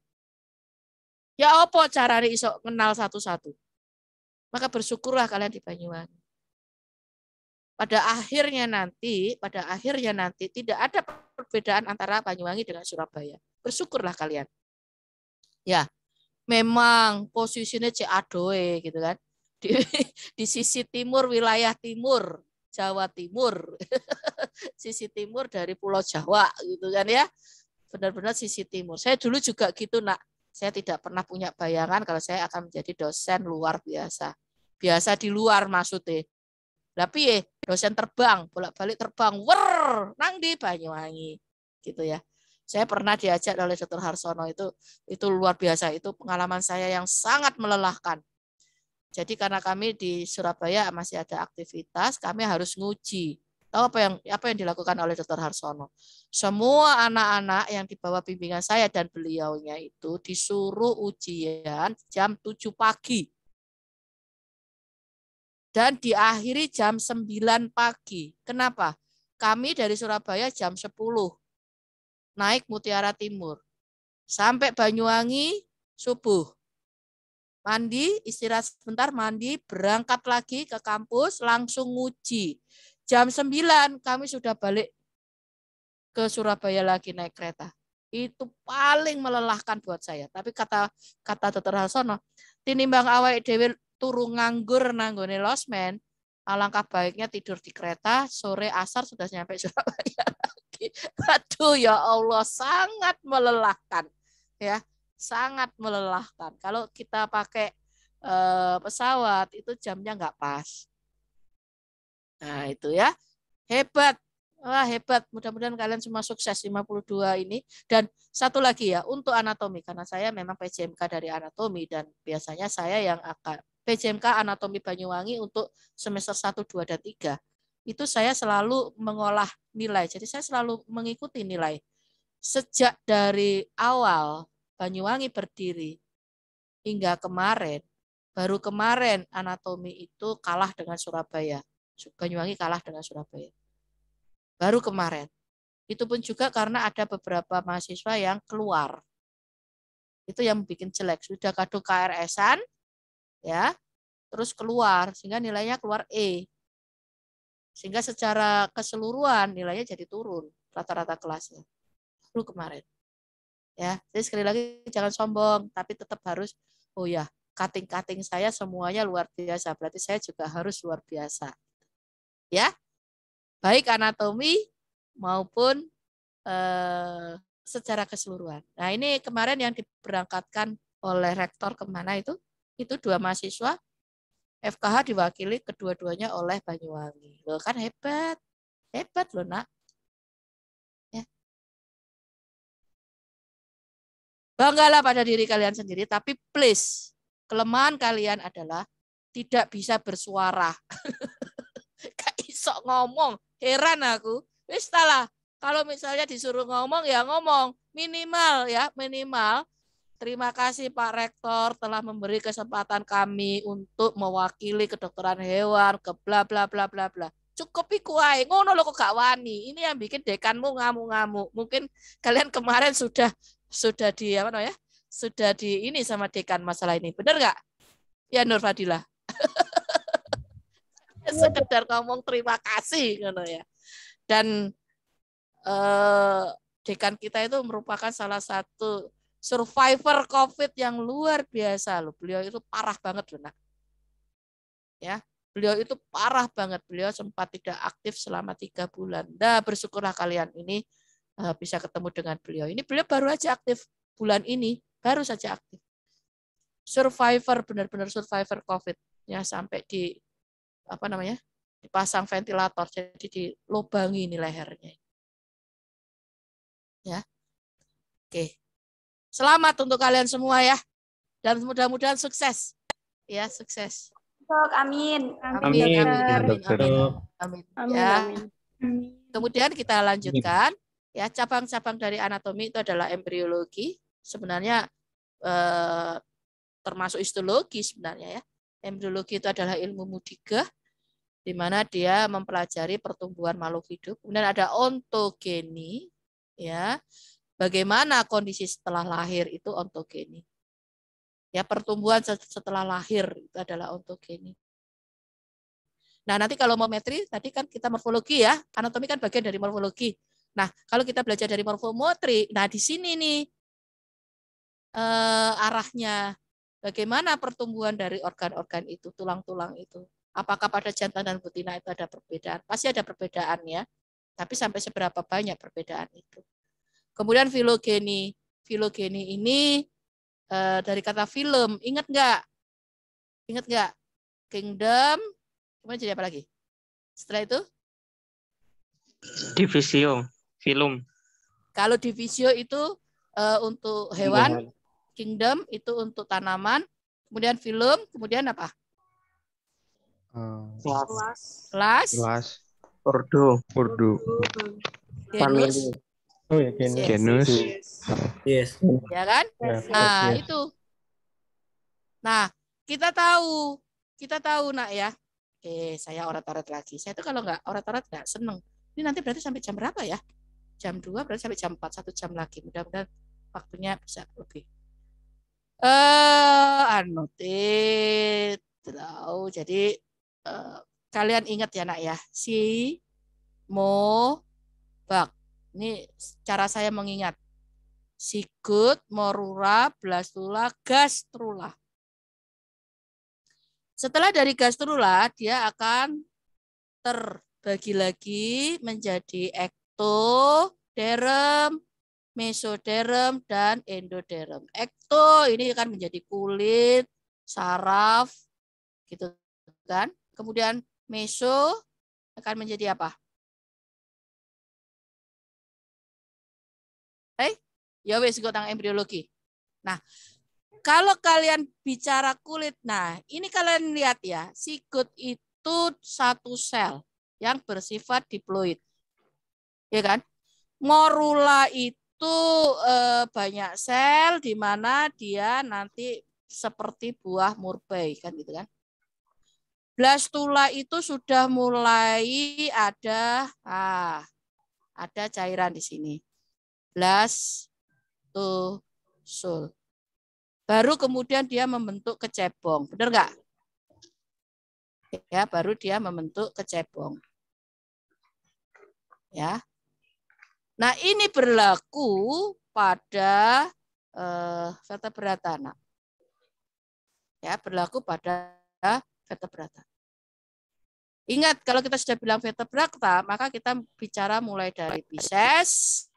[SPEAKER 1] Ya apa caranya iso kenal satu-satu? Maka bersyukurlah kalian di Banyuwangi. Pada akhirnya nanti tidak ada perbedaan antara Banyuwangi dengan Surabaya. Bersyukurlah kalian. Ya, memang posisinya Adoe gitu kan. Di sisi timur, wilayah timur, Jawa Timur. Sisi timur dari Pulau Jawa gitu kan ya. Benar-benar sisi timur. Saya dulu juga gitu nak. Saya tidak pernah punya bayangan kalau saya akan menjadi dosen luar biasa. Biasa di luar maksudnya. Tapi dosen terbang, bolak-balik terbang, nang di Banyuwangi, gitu ya. Saya pernah diajak oleh Dr. Harsono itu luar biasa, itu pengalaman saya yang sangat melelahkan. Jadi karena kami di Surabaya masih ada aktivitas, kami harus nguji. Tahu apa yang dilakukan oleh Dr. Harsono? Semua anak-anak yang di bawah bimbingan saya dan beliaunya itu disuruh ujian jam 7 pagi. Dan diakhiri jam 9 pagi. Kenapa? Kami dari Surabaya jam 10 naik Mutiara Timur. Sampai Banyuwangi subuh. Mandi, istirahat sebentar, mandi, berangkat lagi ke kampus, langsung nguji. Jam 9 kami sudah balik ke Surabaya lagi naik kereta. Itu paling melelahkan buat saya. Tapi kata Dr. Harsono, tinimbang awake dhewe turu nganggur nanggone losmen, alangkah baiknya tidur di kereta, sore asar sudah nyampe Surabaya lagi. Aduh ya Allah, sangat melelahkan. Ya, sangat melelahkan. Kalau kita pakai pesawat, itu jamnya nggak pas. Nah itu ya, hebat. Wah hebat, mudah-mudahan kalian semua sukses 52 ini. Dan satu lagi ya, untuk anatomi, karena saya memang PJMK dari anatomi dan biasanya saya yang akan PJMK Anatomi Banyuwangi untuk semester 1, 2, dan 3. Itu saya selalu mengolah nilai, jadi saya selalu mengikuti nilai. Sejak dari awal Banyuwangi berdiri hingga kemarin, baru kemarin anatomi itu kalah dengan Surabaya. Banyuwangi kalah dengan Surabaya. Baru kemarin. Itu pun juga karena ada beberapa mahasiswa yang keluar. Itu yang bikin jelek. Sudah kado KRS-an, ya, terus keluar, sehingga nilainya keluar E. Sehingga secara keseluruhan nilainya jadi turun, rata-rata kelasnya. Baru kemarin. Ya, jadi sekali lagi jangan sombong, tapi tetap harus, oh ya, cutting-cutting saya semuanya luar biasa. Berarti saya juga harus luar biasa. Ya, baik anatomi maupun secara keseluruhan. Nah ini kemarin yang diberangkatkan oleh rektor kemana itu 2 mahasiswa FKH diwakili kedua-duanya oleh Banyuwangi. Loh kan hebat, hebat loh nak. Ya. Banggalah pada diri kalian sendiri, tapi please, kelemahan kalian adalah tidak bisa bersuara. Gak iso ngomong, heran aku. Wis lah, kalau misalnya disuruh ngomong ya ngomong, minimal ya, minimal. Terima kasih Pak Rektor telah memberi kesempatan kami untuk mewakili kedokteran hewan ke bla bla bla bla bla. Cukup iku ae, ngono lho kok gak wani. Ini yang bikin dekanmu ngamuk-ngamuk. Mungkin kalian kemarin sudah di apa namanya? Sudah di ini sama dekan masalah ini. Benar nggak? Ya Nur Fadilah. Sekedar ngomong terima kasih ngono ya. Dan dekan kita itu merupakan salah satu survivor COVID yang luar biasa loh. Beliau itu parah banget loh, Nak. Ya, beliau itu parah banget. Beliau sempat tidak aktif selama 3 bulan. Nah, bersyukurlah kalian ini bisa ketemu dengan beliau. Ini beliau baru aja aktif bulan ini, baru saja aktif. Survivor, benar-benar survivor COVID. Ya, sampai di apa namanya? Dipasang ventilator, jadi dilubangi ini lehernya. Ya. Oke. Selamat untuk kalian semua ya. Dan mudah-mudahan sukses. Ya, sukses.
[SPEAKER 2] Dok, amin.
[SPEAKER 7] Amin, dokter.
[SPEAKER 1] Amin.
[SPEAKER 2] Amin,
[SPEAKER 1] Ya.
[SPEAKER 2] amin.
[SPEAKER 1] Kemudian kita lanjutkan. Ya, cabang-cabang dari anatomi itu adalah embriologi. Sebenarnya termasuk histologi sebenarnya ya. Embriologi itu adalah ilmu mudigah, di mana dia mempelajari pertumbuhan makhluk hidup. Kemudian ada ontogeni, ya. Bagaimana kondisi setelah lahir itu ontogeni. Ya, pertumbuhan setelah lahir itu adalah ontogeni. Nah, nanti kalau morfometri, tadi kan kita morfologi ya, anatomi kan bagian dari morfologi. Nah, kalau kita belajar dari morfometri, nah di sini nih arahnya, bagaimana pertumbuhan dari organ-organ itu, tulang-tulang itu. Apakah pada jantan dan betina itu ada perbedaan? Pasti ada perbedaan ya, tapi sampai seberapa banyak perbedaan itu. Kemudian filogeni. Filogeni ini dari kata film. Ingat nggak? Ingat nggak? Kingdom. Kemudian jadi apa lagi? Setelah itu?
[SPEAKER 4] Divisio. Film.
[SPEAKER 1] Kalau divisio itu untuk hewan. Kingdom itu untuk tanaman. Kemudian film. Kemudian apa? Kelas.
[SPEAKER 4] Ordo.
[SPEAKER 1] Genus.
[SPEAKER 7] Oh ya, genus.
[SPEAKER 4] Genus.
[SPEAKER 3] Yes.
[SPEAKER 1] Ya kan? Nah, itu. Nah, kita tahu nak ya. Oke, saya orat-orat lagi. Saya itu kalau nggak orat-orat nggak seneng. Ini nanti berarti sampai jam berapa ya? Jam 2 berarti sampai jam 4, 1 jam lagi. Mudah-mudahan waktunya bisa lebih. Tahu. Jadi kalian ingat ya nak ya. Si, mo, bak. Ini cara saya mengingat. Sigut, morura, blastula, gastrula. Setelah dari gastrula, dia akan terbagi lagi menjadi ektoderm, mesoderm, dan endoderm. Ekto ini akan menjadi kulit, saraf, gitu kan. Kemudian meso akan menjadi apa? Ya wes tentang embriologi. Nah, kalau kalian bicara kulit, nah ini kalian lihat ya, sigut itu satu sel yang bersifat diploid, ya kan? Morula itu banyak sel di mana dia nanti seperti buah murbei kan gitu kan. Blastula itu sudah mulai ada cairan di sini. Blastosul. Baru kemudian dia membentuk kecebong. Benar nggak? Ya, baru dia membentuk kecebong. Ya. Nah, ini berlaku pada vertebrata. Nah. Ya, berlaku pada vertebrata. Ingat, kalau kita sudah bilang vertebrata, maka kita bicara mulai dari Pisces,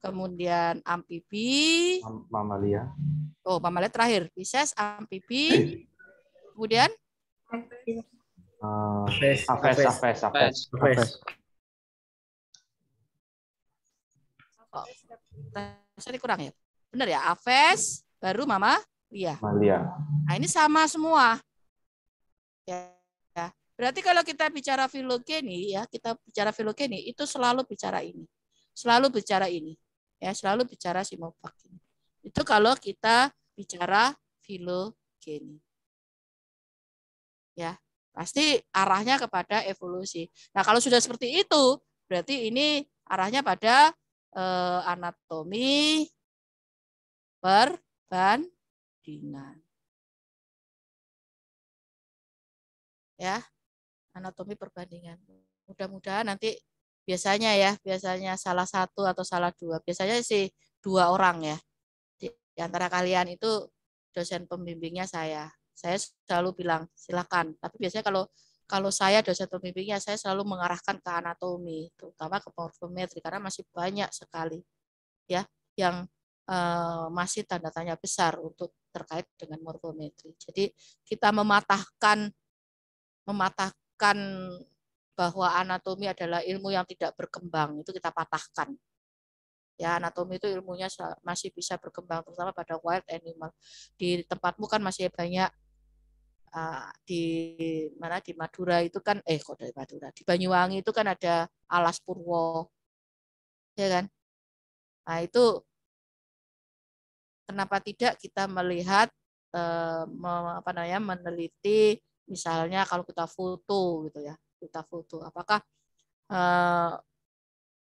[SPEAKER 1] kemudian amfibi,
[SPEAKER 5] mamalia.
[SPEAKER 1] Oh, mamalia terakhir. Pisces, amfibi, kemudian
[SPEAKER 5] Aves.
[SPEAKER 1] Tadi kurang ya? Benar ya, Aves, baru Mama Lia.
[SPEAKER 5] Malia.
[SPEAKER 1] Nah, ini sama semua. Ya. Berarti kalau kita bicara filogeni, ya, kita bicara filogeni itu selalu bicara ini. Selalu bicara ini. Ya, selalu bicara Simovac ini. Itu kalau kita bicara filogeni. Ya, pasti arahnya kepada evolusi. Nah, kalau sudah seperti itu, berarti ini arahnya pada anatomi perbandingan. Ya, anatomi perbandingan. Mudah-mudahan nanti biasanya salah satu atau salah dua. Biasanya sih 2 orang ya. Di antara kalian itu dosen pembimbingnya saya. Saya selalu bilang silakan. Tapi biasanya kalau saya dosen pembimbingnya, saya selalu mengarahkan ke anatomi, terutama ke morfometri karena masih banyak sekali ya yang masih tanda tanya besar untuk terkait dengan morfometri. Jadi kita mematahkan bahwa anatomi adalah ilmu yang tidak berkembang, itu kita patahkan. Ya, anatomi itu ilmunya masih bisa berkembang, terutama pada wild animal. Di tempatmu kan masih banyak di Madura itu kan kok dari Madura, di Banyuwangi itu kan ada alas Purwo, ya kan? Nah itu kenapa tidak kita melihat meneliti misalnya kalau kita foto gitu ya, kita foto apakah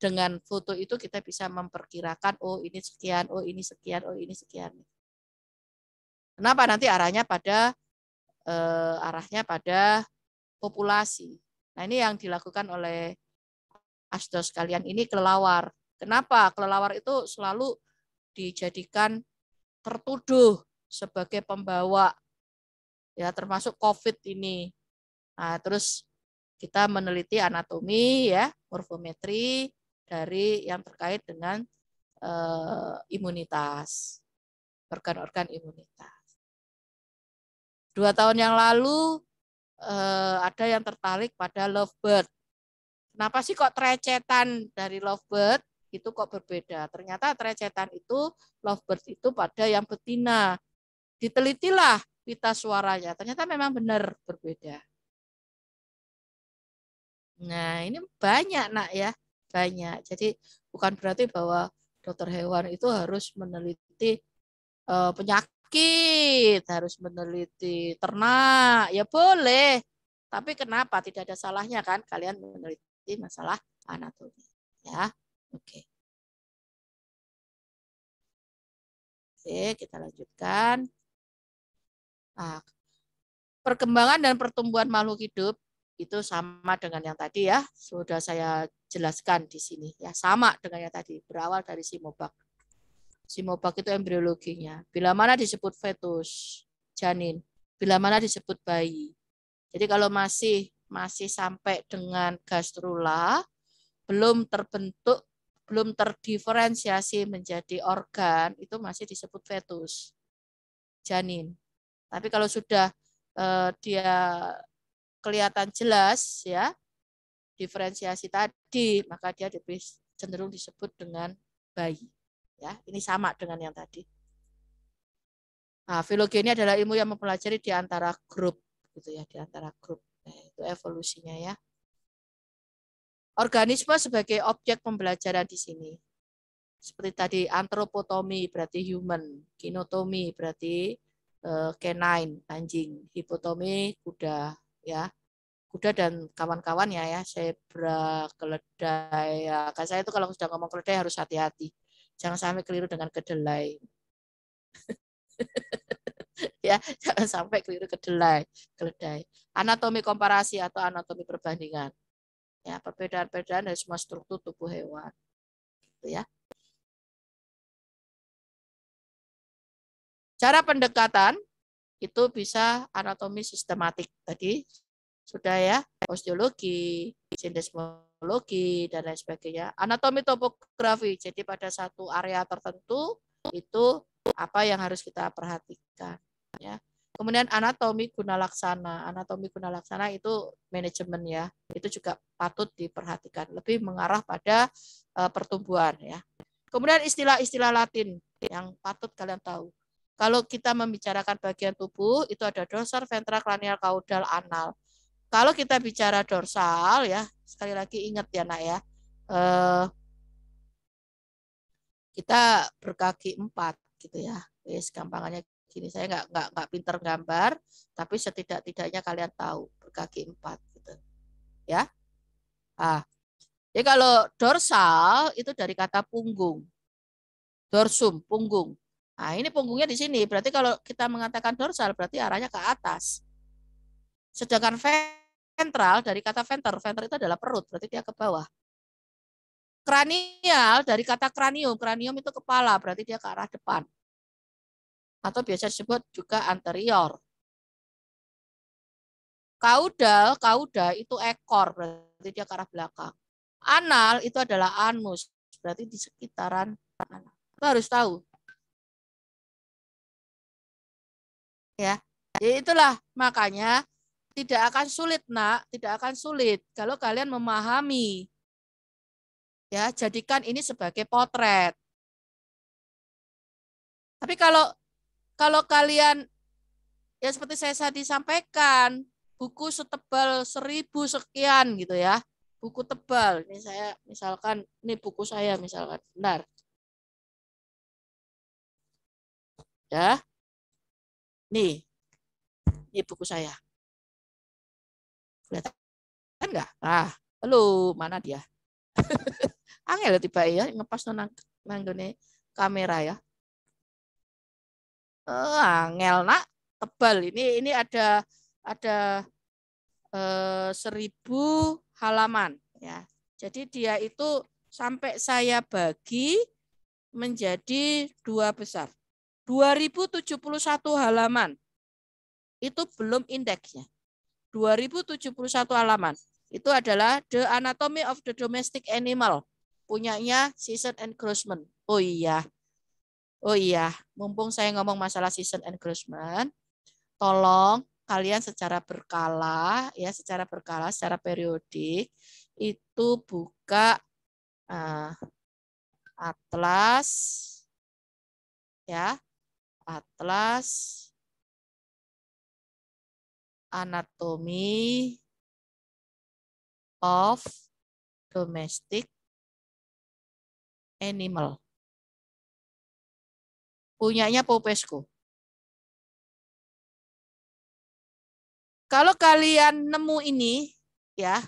[SPEAKER 1] dengan foto itu kita bisa memperkirakan oh ini sekian, oh ini sekian, oh ini sekian. Kenapa nanti arahnya pada populasi. Nah, ini yang dilakukan oleh asdos kalian ini kelelawar. Kenapa? Kelelawar itu selalu dijadikan tertuduh sebagai pembawa ya termasuk COVID ini. Nah, terus kita meneliti anatomi ya, morfometri dari yang terkait dengan imunitas, organ-organ imunitas. 2 tahun yang lalu ada yang tertarik pada lovebird. Kenapa sih kok trecetan dari lovebird itu kok berbeda? Ternyata trecetan itu lovebird itu pada yang betina. Ditelitilah pita suaranya. Ternyata memang benar berbeda. Nah, ini banyak nak ya, banyak. Jadi bukan berarti bahwa dokter hewan itu harus meneliti penyakit, harus meneliti ternak, ya boleh. Tapi kenapa tidak ada salahnya kan kalian meneliti masalah anatomi, ya. Oke. Oke, kita lanjutkan. Nah, perkembangan dan pertumbuhan makhluk hidup itu sama dengan yang tadi ya, sudah saya jelaskan di sini ya, sama dengan yang tadi, berawal dari Simovac. Simovac itu embriologinya. Bila mana disebut fetus, janin. Bila mana disebut bayi. Jadi kalau masih sampai dengan gastrula, belum terbentuk, belum terdiferensiasi menjadi organ, itu masih disebut fetus, janin. Tapi kalau sudah dia kelihatan jelas ya, diferensiasi tadi, maka dia lebih cenderung disebut dengan bayi. Ya, ini sama dengan yang tadi. Nah, filogeni adalah ilmu yang mempelajari di antara grup, gitu ya, di antara grup. Nah, itu evolusinya ya. Organisme sebagai objek pembelajaran di sini. Seperti tadi antropotomi berarti human, kinotomi berarti canine, anjing, hipotomi kuda, ya. Kuda dan kawan-kawan ya, zebra, keledai. Ya, saya itu kalau sudah ngomong keledai harus hati-hati. Jangan sampai keliru dengan kedelai. Ya, jangan sampai keliru kedelai. Anatomi komparasi atau anatomi perbandingan. Ya, perbedaan-perbedaan dari semua struktur tubuh hewan. Gitu ya. Cara pendekatan itu bisa anatomi sistematik tadi sudah ya, osteologi, sindesmologi dan lain sebagainya. Anatomi topografi, jadi pada satu area tertentu itu apa yang harus kita perhatikan ya. Kemudian anatomi guna laksana. Anatomi guna laksana itu manajemen ya. Itu juga patut diperhatikan, lebih mengarah pada pertumbuhan ya. Kemudian istilah-istilah Latin yang patut kalian tahu. Kalau kita membicarakan bagian tubuh, itu ada dorsal, ventral, cranial, caudal, anal. Kalau kita bicara dorsal, ya sekali lagi ingat ya nak ya, kita berkaki 4 gitu ya. Wes gampangannya gini, saya nggak pinter gambar, tapi setidak-tidaknya kalian tahu berkaki 4 gitu, ya. Jadi kalau dorsal itu dari kata punggung, dorsum, punggung. Nah, ini punggungnya di sini. Berarti kalau kita mengatakan dorsal, berarti arahnya ke atas. Sedangkan ventral dari kata venter, venter itu adalah perut, berarti dia ke bawah. Kranial dari kata kranium, kranium itu kepala, berarti dia ke arah depan. Atau biasa disebut juga anterior. Caudal, cauda itu ekor, berarti dia ke arah belakang. Anal itu adalah anus, berarti di sekitaran anal. Kita harus tahu. Ya, jadi itulah makanya tidak akan sulit nak, tidak akan sulit kalau kalian memahami. Ya, jadikan ini sebagai potret. Tapi kalau kalian ya seperti saya tadi sampaikan, buku setebal 1000 sekian gitu ya, buku tebal. Ini saya misalkan, ini buku saya misalkan, benar. Ya. Nih, ini buku saya. Kelihatan enggak? Nah, halo, mana dia? Angel tiba ya ngepas nang kamera ya. Angel nak tebal ini ada 1000 halaman ya. Jadi dia itu sampai saya bagi menjadi 2 besar. 2071 halaman. Itu belum indeksnya. 2071 halaman. Itu adalah The Anatomy of the Domestic Animal. Punyanya Sisson and Grossman. Oh iya, mumpung saya ngomong masalah Sisson and Grossman, tolong kalian secara berkala, secara periodik, itu buka atlas, ya, atlas anatomi of domestic animal. Punyanya Popescu. Kalau kalian nemu ini ya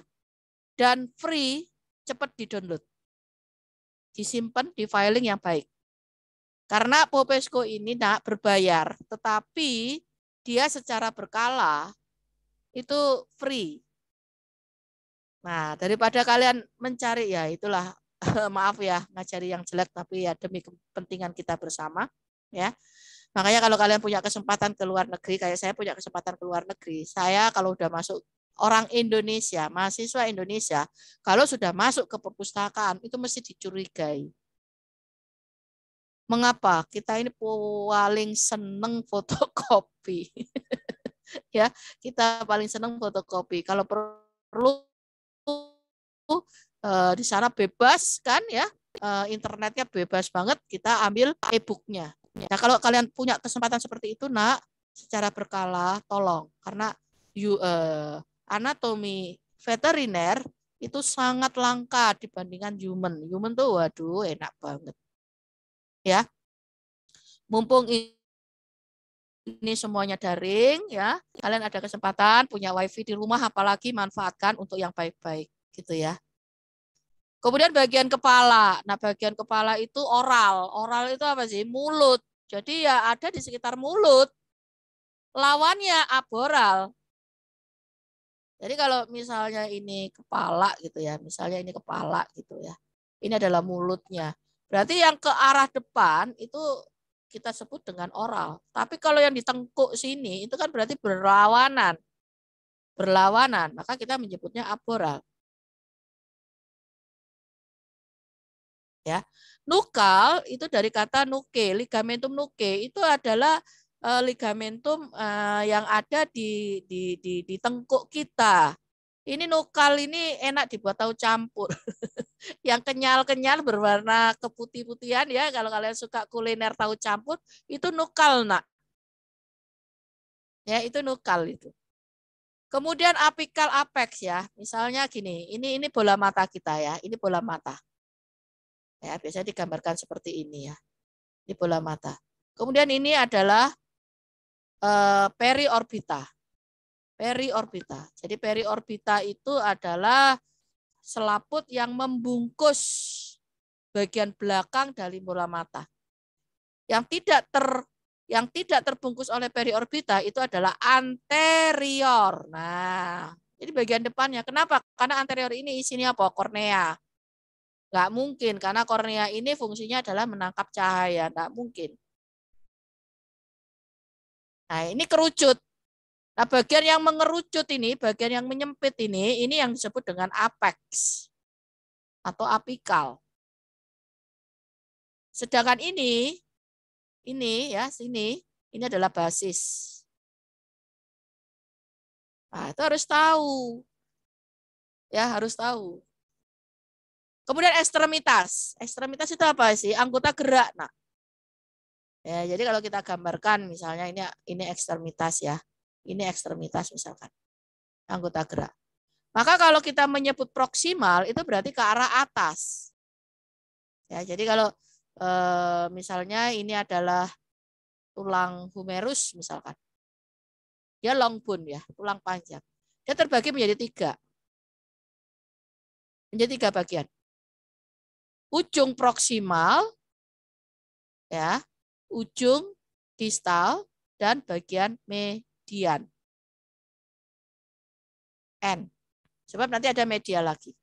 [SPEAKER 1] dan free, cepat di-download. Disimpan di filing yang baik. Karena Popescu ini berbayar, tetapi dia secara berkala itu free. Nah, daripada kalian mencari ya itulah maaf ya ngajari yang jelek tapi ya demi kepentingan kita bersama ya. Makanya kalau kalian punya kesempatan ke luar negeri, kayak saya punya kesempatan ke luar negeri, saya kalau udah masuk orang Indonesia, mahasiswa Indonesia, kalau sudah masuk ke perpustakaan itu mesti dicurigai. Mengapa? Kita ini paling seneng fotokopi. Ya, kita paling seneng fotokopi. Kalau perlu di sana bebas kan ya, internetnya bebas banget, kita ambil e-booknya. Nah kalau kalian punya kesempatan seperti itu nak, secara berkala tolong, karena anatomi veteriner itu sangat langka dibandingkan human. Human tuh waduh enak banget. Ya, mumpung ini semuanya daring ya, kalian ada kesempatan punya wifi di rumah, apalagi manfaatkan untuk yang baik-baik gitu ya. Kemudian bagian kepala. Nah, bagian kepala itu oral. Oral itu apa sih? Mulut. Jadi ya ada di sekitar mulut. Lawannya aboral. Jadi kalau misalnya ini kepala gitu ya, misalnya ini kepala gitu ya. Ini adalah mulutnya. Berarti yang ke arah depan itu kita sebut dengan oral. Tapi kalau yang di tengkuk sini itu kan berarti berlawanan. Berlawanan, maka kita menyebutnya aboral. Ya. Nukal itu dari kata nuke, ligamentum nuke itu adalah ligamentum yang ada di tengkuk kita. Ini nukal ini enak dibuat tahu campur. yang kenyal-kenyal berwarna keputih-putihan ya. Kalau kalian suka kuliner tahu campur, itu nukal, nak. Ya, itu nukal itu. Kemudian apikal apex ya. Misalnya gini, ini bola mata kita ya. Ini bola mata. Ya, biasanya digambarkan seperti ini ya. Ini bola mata. Kemudian ini adalah periorbita. Periorbita. Jadi periorbita itu adalah selaput yang membungkus bagian belakang dari bola mata. Yang tidak terbungkus oleh periorbita itu adalah anterior. Nah, jadi bagian depannya. Kenapa? Karena anterior ini isinya apa? Kornea. Nggak mungkin, karena kornea ini fungsinya adalah menangkap cahaya. Nggak mungkin. Nah, ini kerucut. Nah, bagian yang mengerucut ini, bagian yang menyempit ini yang disebut dengan apex atau apikal. Sedangkan ini ya, ini adalah basis. Nah, itu harus tahu. Ya, harus tahu. Kemudian ekstremitas. Ekstremitas itu apa sih? Anggota gerak, nak. Ya, jadi kalau kita gambarkan misalnya ini ekstremitas ya. Ini ekstremitas misalkan, anggota gerak. Maka kalau kita menyebut proksimal itu berarti ke arah atas. Ya, jadi kalau misalnya ini adalah tulang humerus misalkan, dia long bone ya, tulang panjang. Dia terbagi menjadi 3 bagian. Ujung proksimal, ya, ujung distal dan bagian median. N. Sebab nanti ada medial lagi.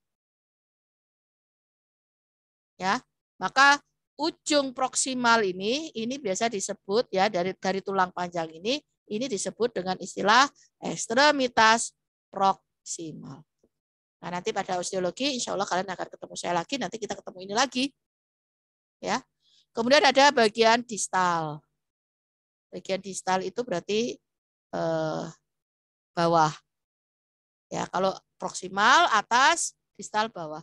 [SPEAKER 1] Ya, maka ujung proksimal ini biasa disebut ya dari tulang panjang ini disebut dengan istilah ekstremitas proksimal. Nah, nanti pada osteologi insya Allah kalian akan ketemu saya lagi, nanti kita ketemu ini lagi. Ya. Kemudian ada bagian distal. Bagian distal itu berarti bawah. Ya, kalau proksimal atas, distal bawah.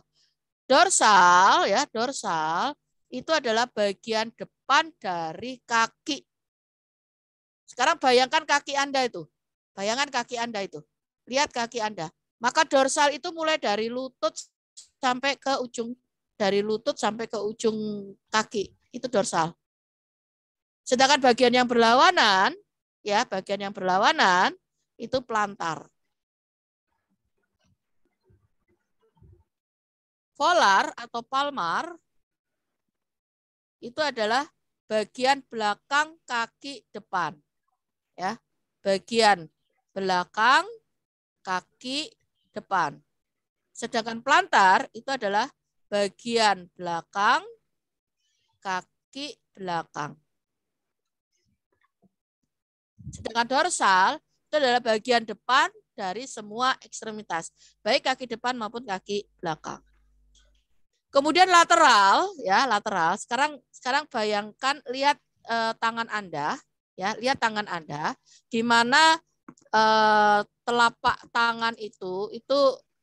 [SPEAKER 1] Dorsal ya, dorsal itu adalah bagian depan dari kaki. Sekarang bayangkan kaki Anda itu. Bayangkan kaki Anda itu. Lihat kaki Anda. Maka dorsal itu mulai dari lutut sampai ke ujung kaki. Itu dorsal. Sedangkan bagian yang berlawanan ya, itu plantar. Volar atau palmar itu adalah bagian belakang kaki depan. Ya, bagian belakang kaki depan. Sedangkan plantar itu adalah bagian belakang kaki belakang. Sedangkan dorsal itu adalah bagian depan dari semua ekstremitas, baik kaki depan maupun kaki belakang. Kemudian lateral, ya lateral. Sekarang bayangkan, lihat tangan Anda, ya lihat tangan Anda, di mana telapak tangan itu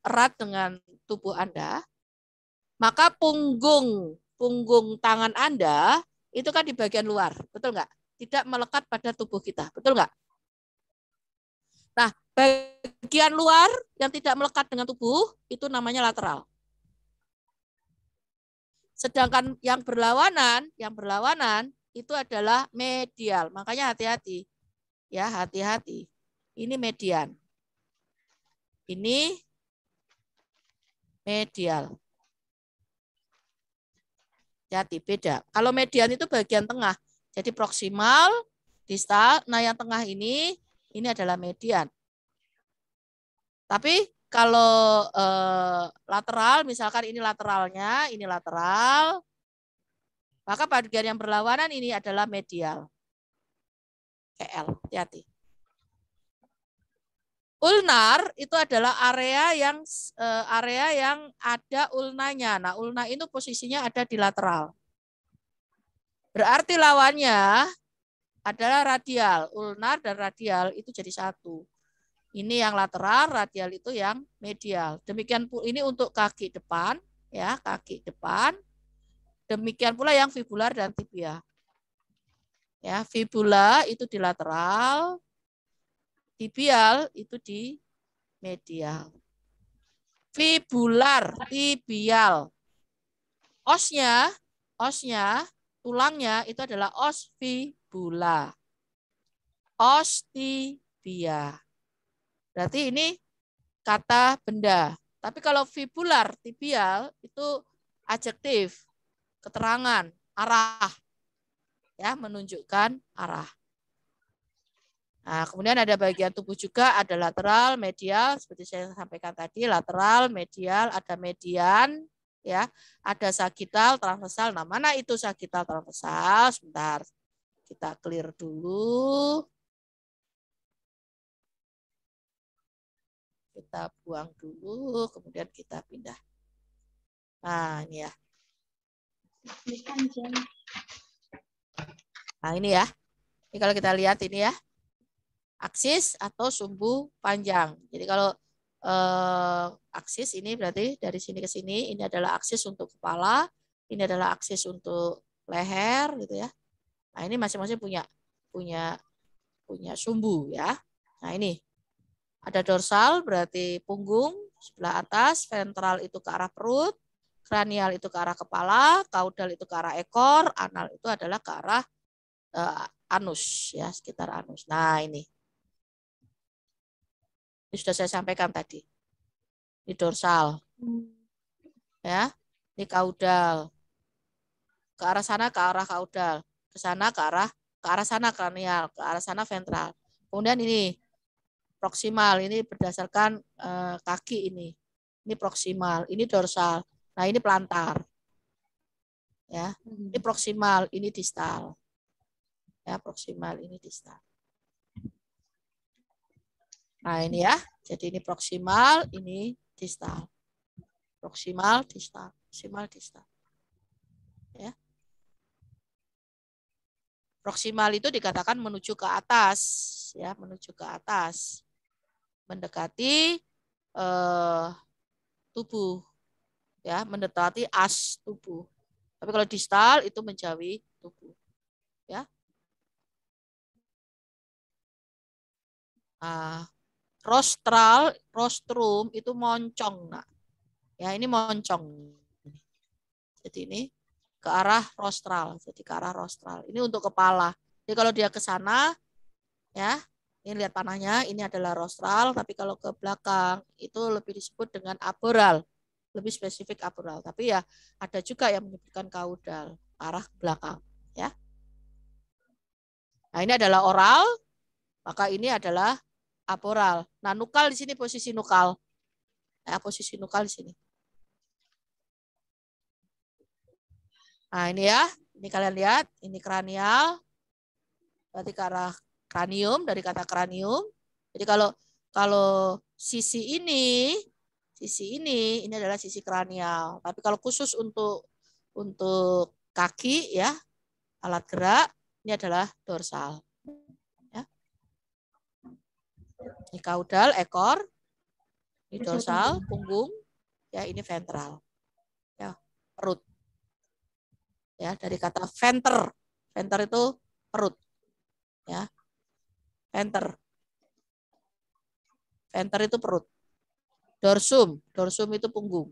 [SPEAKER 1] erat dengan tubuh Anda. Maka punggung tangan Anda itu kan di bagian luar, betul nggak? Tidak melekat pada tubuh kita, betul nggak? Nah, bagian luar yang tidak melekat dengan tubuh itu namanya lateral. Sedangkan yang berlawanan itu adalah medial. Makanya hati-hati. Ya, hati-hati. Ini median. Ini medial. Hati, beda. Kalau median itu bagian tengah. Jadi proksimal, distal, nah yang tengah ini adalah median. Tapi kalau lateral, misalkan ini lateralnya, ini lateral, maka bagian yang berlawanan ini adalah medial. KL, hati-hati. Ulnar itu adalah area yang ada ulnanya. Nah, ulna itu posisinya ada di lateral. Berarti lawannya adalah radial. Ulnar dan radial itu jadi satu. Ini yang lateral, radial itu yang medial. Demikian ini untuk kaki depan, ya, kaki depan. Demikian pula yang fibular dan tibia. Ya, fibula itu di lateral, tibial itu di medial. Fibular, tibial. Osnya, tulangnya itu adalah os fibula. Os tibia. Berarti ini kata benda. Tapi kalau fibular, tibial itu adjektif, keterangan, arah. Ya, menunjukkan arah. Nah, kemudian ada bagian tubuh juga, ada lateral, medial, seperti saya sampaikan tadi, lateral, medial, ada median, ya, ada sagital, transversal. Nah, mana itu sagital, transversal? Sebentar, kita clear dulu. Kita buang dulu, kemudian kita pindah. Nah, ini ya. Nah, ini ya. Ini kalau kita lihat ini ya. Aksis atau sumbu panjang. Jadi kalau aksis ini berarti dari sini ke sini, ini adalah aksis untuk kepala, ini adalah aksis untuk leher gitu ya. Nah, ini masing-masing punya sumbu ya. Nah, ini ada dorsal berarti punggung sebelah atas, ventral itu ke arah perut, kranial itu ke arah kepala, kaudal itu ke arah ekor, anal itu adalah ke arah anus ya, sekitar anus. Nah, ini sudah saya sampaikan tadi. Ini dorsal. Ya. Ini kaudal. Ke arah sana ke arah kaudal. Ke sana ke arah sana kranial, ke arah sana ventral. Kemudian ini proksimal, ini berdasarkan kaki ini. Ini proksimal, ini dorsal. Nah, ini plantar. Ya. Ini proksimal, ini distal. Ya, proksimal, ini distal. Nah, ini ya. Jadi ini proksimal, ini distal. Proksimal, distal. Proksimal, distal. Ya. Proksimal itu dikatakan menuju ke atas, ya, menuju ke atas. Mendekati tubuh. Ya, mendekati as tubuh. Tapi kalau distal itu menjauhi tubuh. Ya. Nah, rostrum itu moncong. Nah, ya ini moncong. Jadi ini ke arah rostral. Jadi ke arah rostral. Ini untuk kepala. Jadi kalau dia ke sana, ya, ini lihat panahnya, ini adalah rostral. Tapi kalau ke belakang itu lebih disebut dengan aboral. Lebih spesifik aboral. Tapi ya ada juga yang menyebutkan kaudal, arah belakang. Ya. Nah, ini adalah oral. Maka ini adalah aboral. Nah, nukal di sini posisi nukal. Ya, posisi nukal di sini. Nah, ini ya. Ini kalian lihat. Ini kranial. Berarti ke arah kranium, dari kata kranium. Jadi kalau sisi ini adalah sisi kranial. Tapi kalau khusus untuk kaki ya, alat gerak, ini adalah dorsal. Ya. Ini kaudal, ekor. Ini dorsal, punggung. Ya, ini ventral. Ya, perut. Ya, dari kata venter. Venter itu perut. Ya. Venter. Venter itu perut. Dorsum itu punggung.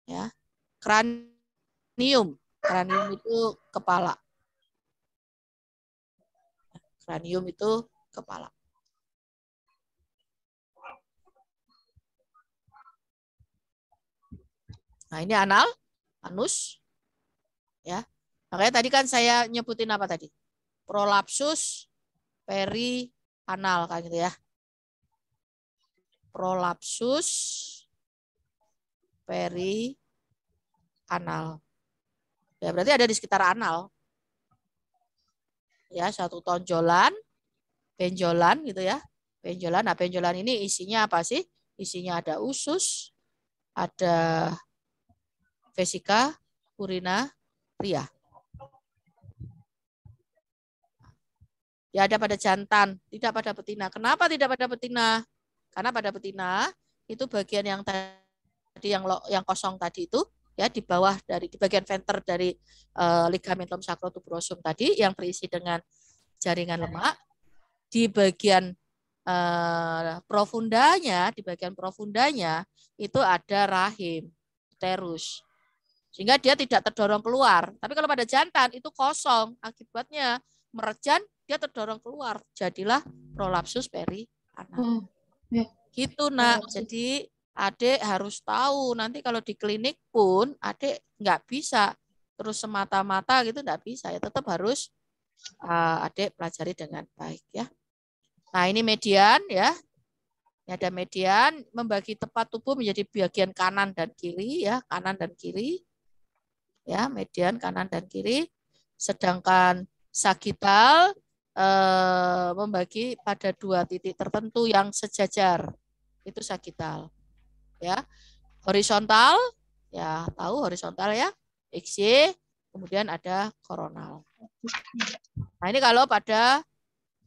[SPEAKER 1] Ya. Kranium itu kepala. Kranium itu kepala. Nah, ini anus. Ya. Makanya tadi kan saya nyebutin apa tadi? Prolapsus perianal kan gitu ya. Prolapsus perianal. Ya, berarti ada di sekitar anal. Ya, satu tonjolan, benjolan gitu ya. Benjolan. Nah, benjolan ini isinya apa sih? Isinya ada usus, ada vesika, urina, ria. Ya, ada pada jantan, tidak pada betina. Kenapa tidak pada betina? Karena pada betina itu bagian yang tadi tadi yang kosong tadi itu ya di bawah di bagian venter dari ligamentum sacrotuberosum tadi yang terisi dengan jaringan lemak. Di bagian profundanya itu ada rahim, uterus. Sehingga dia tidak terdorong keluar. Tapi kalau pada jantan itu kosong, akibatnya merejan dia terdorong keluar. Jadilah prolapsus perianal. Gitu nak. Jadi adik harus tahu nanti kalau di klinik pun adik nggak bisa terus semata-mata gitu, nggak bisa ya, tetap harus adik pelajari dengan baik ya. Nah ini median ya. Ini ada median membagi tepat tubuh menjadi bagian kanan dan kiri ya, kanan dan kiri. Ya, median kanan dan kiri. Sedangkan sagital membagi pada 2 titik tertentu yang sejajar. Itu sagital. Ya. Horizontal, ya tahu horizontal ya. XY, kemudian ada koronal. Nah, ini kalau pada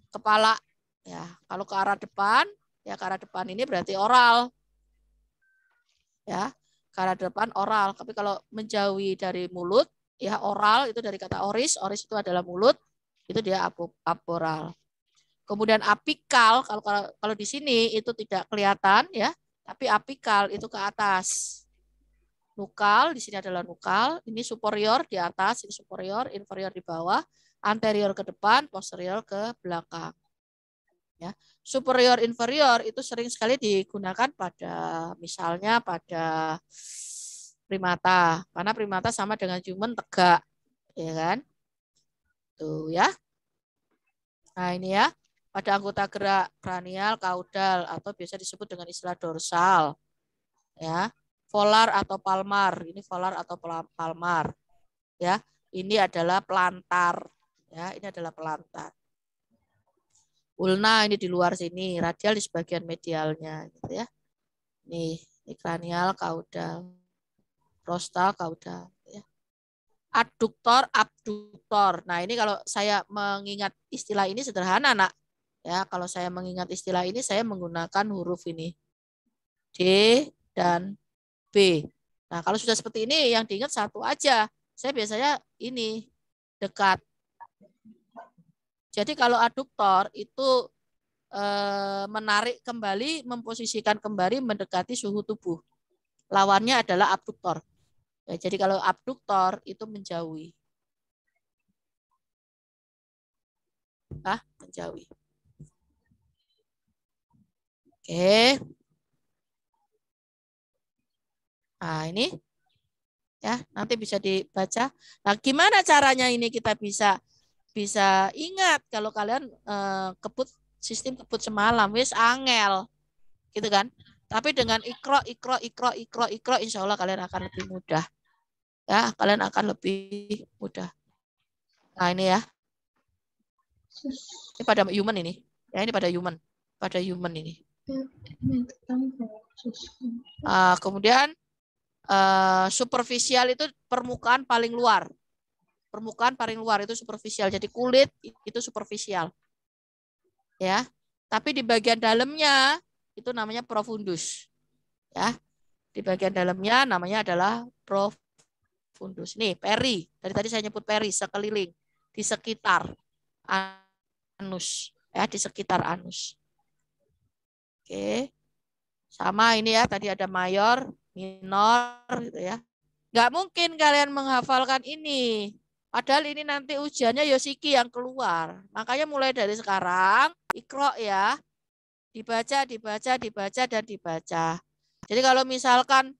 [SPEAKER 1] kepala ya, kalau ke arah depan, ya ke arah depan ini berarti oral. Ya. Ke arah depan oral, tapi kalau menjauhi dari mulut, ya oral itu dari kata oris itu adalah mulut, itu dia aporal. Kemudian apikal, kalau di sini itu tidak kelihatan ya, tapi apikal itu ke atas. Nukal, di sini adalah nukal, ini superior di atas, ini superior, inferior di bawah, anterior ke depan, posterior ke belakang. Ya. Superior inferior itu sering sekali digunakan misalnya pada primata, karena primata sama dengan human tegak, ya kan? Tuh ya. Nah ini ya, pada anggota gerak kranial, kaudal atau biasa disebut dengan istilah dorsal, ya, volar atau palmar. Ini volar atau palmar, ya. Ini adalah plantar, ya. Ini adalah plantar. Ulna ini di luar sini, radial di sebagian medialnya, gitu ya. Ini kranial, kaudal, rostal, kaudal. Ya. Aduktor, abduktor. Nah ini kalau saya mengingat istilah ini sederhana nak. Ya kalau saya mengingat istilah ini saya menggunakan huruf ini D dan B. Nah kalau sudah seperti ini yang diingat satu aja. Saya biasanya ini dekat. Jadi kalau aduktor itu menarik kembali, memposisikan kembali mendekati suhu tubuh. Lawannya adalah abduktor. Ya, jadi kalau abduktor itu menjauhi. Menjauhi. Oke. Nah ini ya nanti bisa dibaca. Nah gimana caranya ini kita bisa ingat kalau kalian sistem kebut semalam wis angel gitu kan, tapi dengan ikro insya Allah kalian akan lebih mudah ya, kalian akan lebih mudah. Nah ini ya, ini pada human ini ya, ini pada human ini. Kemudian superficial itu permukaan paling luar. Permukaan paling luar itu superficial. Jadi kulit itu superficial. Ya. Tapi di bagian dalamnya itu namanya profundus. Ya. Di bagian dalamnya namanya adalah profundus. Nih, peri. Dari tadi saya nyebut peri, sekeliling, di sekitar anus, ya, di sekitar anus. Oke. Sama ini ya, tadi ada mayor, minor gitu ya. Nggak mungkin kalian menghafalkan ini. Padahal ini nanti ujiannya Yosiki yang keluar. Makanya mulai dari sekarang, ikro ya. Dibaca, dan dibaca. Jadi kalau misalkan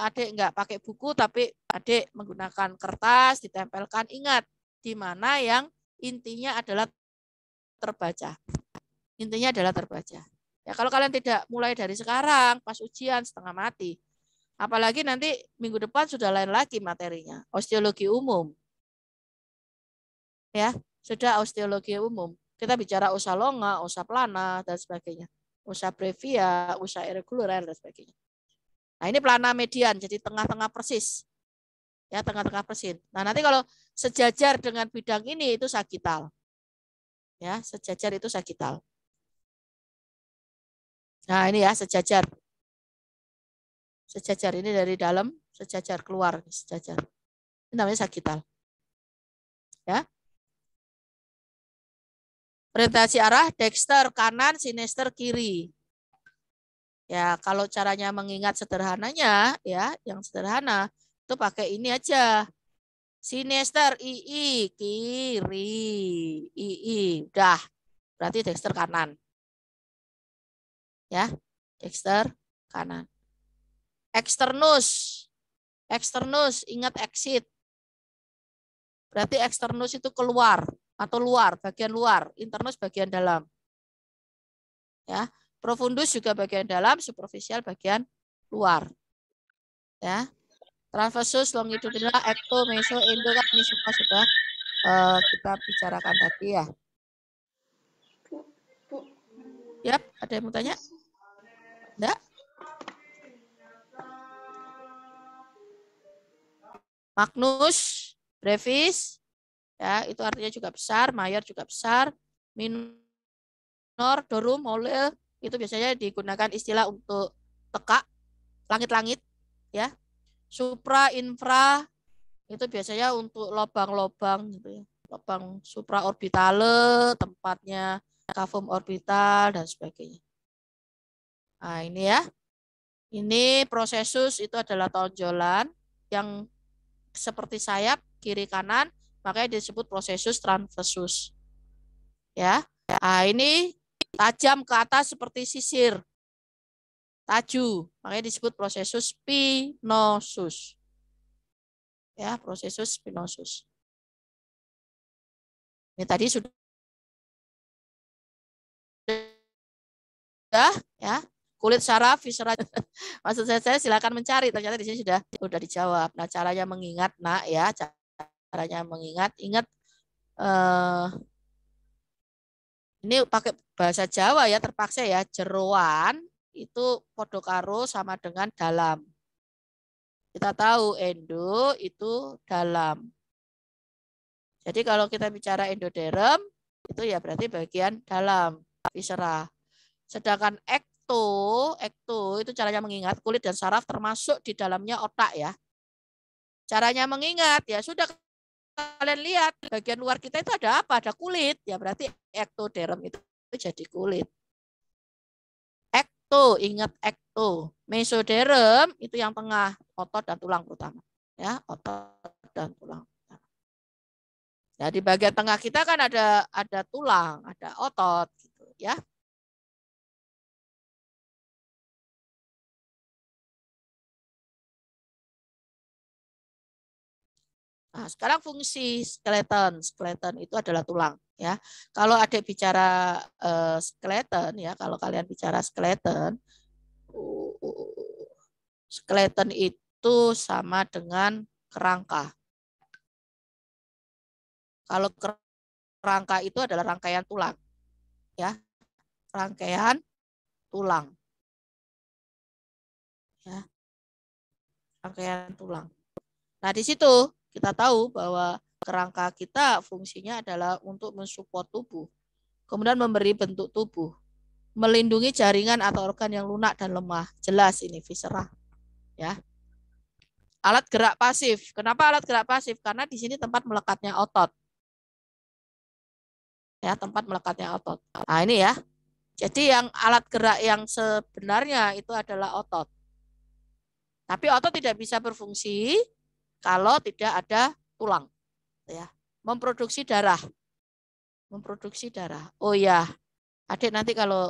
[SPEAKER 1] adik nggak pakai buku, tapi adik menggunakan kertas, ditempelkan, ingat, di mana yang intinya adalah terbaca. Intinya adalah terbaca. Ya, kalau kalian tidak mulai dari sekarang, pas ujian setengah mati. Apalagi nanti minggu depan sudah lain lagi materinya. Osteologi umum. Ya, sudah osteologi umum. Kita bicara osa longa, osa plana, dan sebagainya. Osa brevia, osa irregular, dan sebagainya. Nah, ini plana median, jadi tengah-tengah persis. Ya, tengah-tengah persis. Nah, nanti kalau sejajar dengan bidang ini, itu sagital. Ya, sejajar itu sagital. Nah, ini ya, sejajar. sejajar ini dari dalam, sejajar keluar, sejajar. Ini namanya sagital. Ya. Orientasi arah dexter kanan, sinister kiri. Ya, kalau caranya mengingat sederhananya, ya, yang sederhana itu pakai ini aja. Sinister II kiri, II udah. Berarti dexter kanan. Ya, dexter kanan. Externus. Externus ingat exit. Berarti externus itu keluar atau luar, bagian luar, internus bagian dalam. Ya, profundus juga bagian dalam, superficial bagian luar. Ya. Transversus, longitudinal, ecto, meso, endo kan ini semua sudah kita bicarakan tadi ya. Yap, ada yang mau tanya? Enggak? Magnus, brevis, ya itu artinya juga besar, mayor juga besar, minor, dorum, molil, itu biasanya digunakan istilah untuk tekak, langit-langit, ya. Supra, infra, itu biasanya untuk lobang-lobang gitu ya. Lobang supraorbitale, tempatnya cavum orbital dan sebagainya. Nah, ini ya. Ini prosesus itu adalah tonjolan yang seperti sayap kiri kanan, makanya disebut prosesus transversus. Ya. Nah, ini tajam ke atas seperti sisir. Taju, makanya disebut prosesus spinosus. Ya, prosesus spinosus. Ini tadi sudah ya. Kulit saraf, viscera. Maksud saya silakan mencari. Ternyata di sini sudah dijawab. Nah, caranya mengingat, Nak ya. Caranya mengingat, ingat ini pakai bahasa Jawa ya, terpaksa ya. Jeroan itu podo karo sama dengan dalam. Kita tahu endo itu dalam. Jadi kalau kita bicara endoderm itu ya berarti bagian dalam viscera. Sedangkan ekto itu caranya mengingat kulit dan saraf termasuk di dalamnya otak ya. Caranya mengingat ya sudah kalian lihat bagian luar kita itu ada apa? Ada kulit ya berarti ektoderm itu jadi kulit. Ingat ekto. Mesoderm itu yang tengah, otot dan tulang terutama. Ya, otot dan tulang. Nah, di bagian tengah kita kan ada tulang, ada otot gitu ya. Nah, sekarang fungsi skeleton. Skeleton itu adalah tulang ya. Kalau adik bicara skeleton ya, kalau kalian bicara skeleton itu sama dengan kerangka. Kalau kerangka itu adalah rangkaian tulang. Ya. Rangkaian tulang. Ya. Rangkaian tulang. Nah, di situ kita tahu bahwa kerangka kita fungsinya adalah untuk mensupport tubuh. Kemudian memberi bentuk tubuh. Melindungi jaringan atau organ yang lunak dan lemah. Jelas ini viscera. Ya. Alat gerak pasif. Kenapa alat gerak pasif? Karena di sini tempat melekatnya otot. Ya, tempat melekatnya otot. Nah, ini ya. Jadi yang alat gerak yang sebenarnya itu adalah otot. Tapi otot tidak bisa berfungsi kalau tidak ada tulang. Ya. Memproduksi darah. Memproduksi darah. Oh ya, adik nanti kalau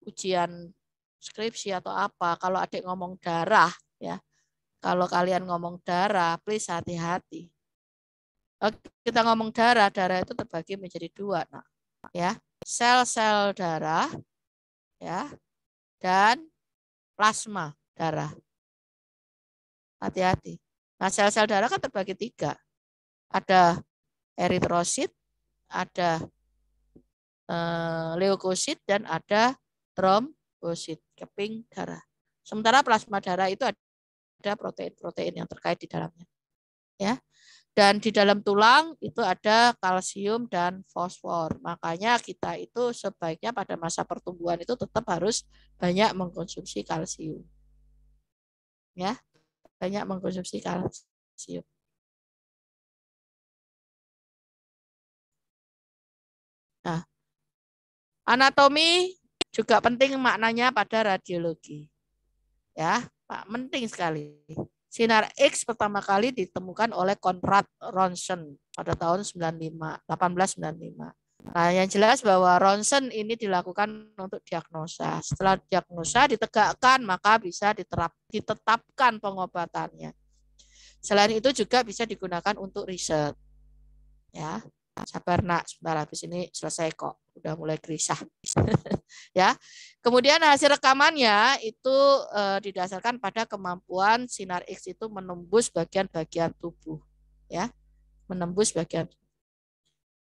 [SPEAKER 1] ujian skripsi atau apa, kalau adik ngomong darah, ya, kalau kalian ngomong darah, please hati-hati. Kita ngomong darah, darah itu terbagi menjadi dua, nah, ya, sel-sel darah, ya, dan plasma darah. Hati-hati. Nah, sel-sel darah kan terbagi tiga. Ada eritrosit, ada leukosit, dan ada trombosit, keping darah. Sementara plasma darah itu ada protein-protein yang terkait di dalamnya. Ya. Dan di dalam tulang itu ada kalsium dan fosfor. Makanya kita itu sebaiknya pada masa pertumbuhan itu tetap harus banyak mengkonsumsi kalsium. Ya, banyak mengkonsumsi kalsium. Nah, anatomi juga penting maknanya pada radiologi. Ya, Pak, penting sekali. Sinar X pertama kali ditemukan oleh Konrad Ronsen pada tahun 1895. Nah, yang jelas bahwa ronsen ini dilakukan untuk diagnosa. Setelah diagnosa ditegakkan, maka bisa ditetapkan pengobatannya. Selain itu juga bisa digunakan untuk riset. Ya, sabar nak, sebentar habis ini selesai kok. Udah mulai gelisah. Ya. Kemudian hasil rekamannya itu didasarkan pada kemampuan sinar X itu menembus bagian-bagian tubuh. Ya, menembus bagian.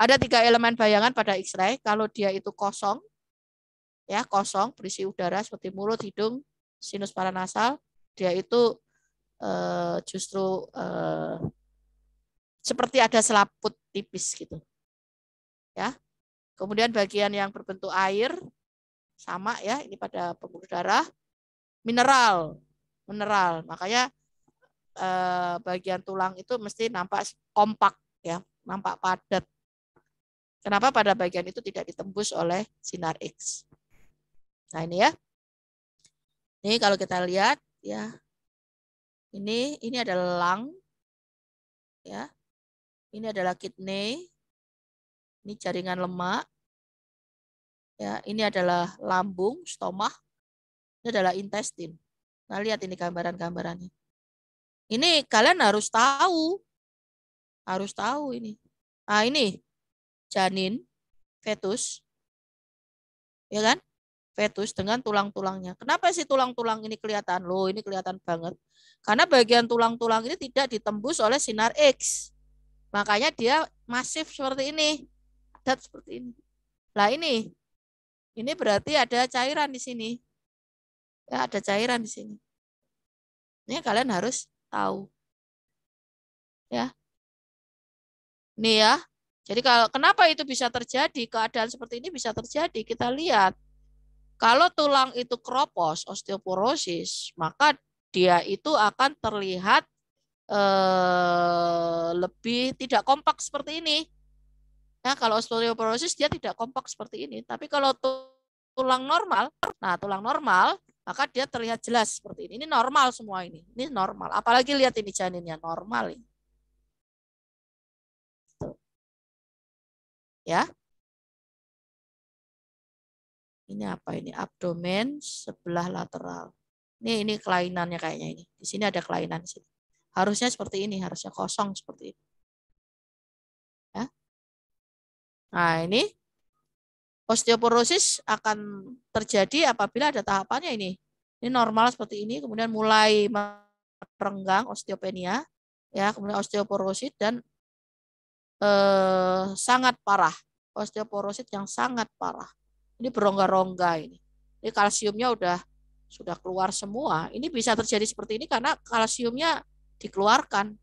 [SPEAKER 1] Ada 3 elemen bayangan pada X-ray. Kalau dia itu kosong, ya kosong, berisi udara seperti mulut, hidung, sinus paranasal, dia itu justru seperti ada selaput tipis gitu. Ya. Kemudian bagian yang berbentuk air sama ya, ini pada pembuluh darah, mineral. Makanya bagian tulang itu mesti nampak kompak ya, nampak padat. Kenapa pada bagian itu tidak ditembus oleh sinar X? Nah, ini ya. Ini kalau kita lihat ya. Ini adalah lung ya. Ini adalah kidney. Ini jaringan lemak. Ya, ini adalah lambung, stomach. Ini adalah intestine. Nah, lihat ini gambaran-gambarannya. Ini kalian harus tahu. Harus tahu ini. Nah, ini janin, fetus. Ya kan? Fetus dengan tulang-tulangnya. Kenapa sih tulang-tulang ini kelihatan? Loh, ini kelihatan banget. Karena bagian tulang-tulang ini tidak ditembus oleh sinar X. Makanya dia masif seperti ini. Padat seperti ini. Nah, ini berarti ada cairan di sini. Ya, ada cairan di sini. Ini kalian harus tahu. Ya. Ini ya. Jadi kenapa itu bisa terjadi? Keadaan seperti ini bisa terjadi. Kita lihat. Kalau tulang itu kropos, osteoporosis, maka dia itu akan terlihat lebih tidak kompak seperti ini. Ya, kalau osteoporosis dia tidak kompak seperti ini. Tapi kalau tulang normal, maka dia terlihat jelas seperti ini. Ini normal semua ini. Ini normal. Apalagi lihat ini janinnya normal ini. Ya. Ini apa ini? Abdomen sebelah lateral. Ini kelainannya kayaknya ini. Di sini ada kelainan sini. Harusnya seperti ini, harusnya kosong seperti ini. Ya. Nah, ini osteoporosis akan terjadi apabila ada tahapannya ini. Ini normal seperti ini, kemudian mulai merenggang osteopenia, ya, kemudian osteoporosis dan sangat parah. Osteoporosis yang sangat parah. Ini berongga-rongga ini. Ini kalsiumnya sudah keluar semua. Ini bisa terjadi seperti ini karena kalsiumnya dikeluarkan.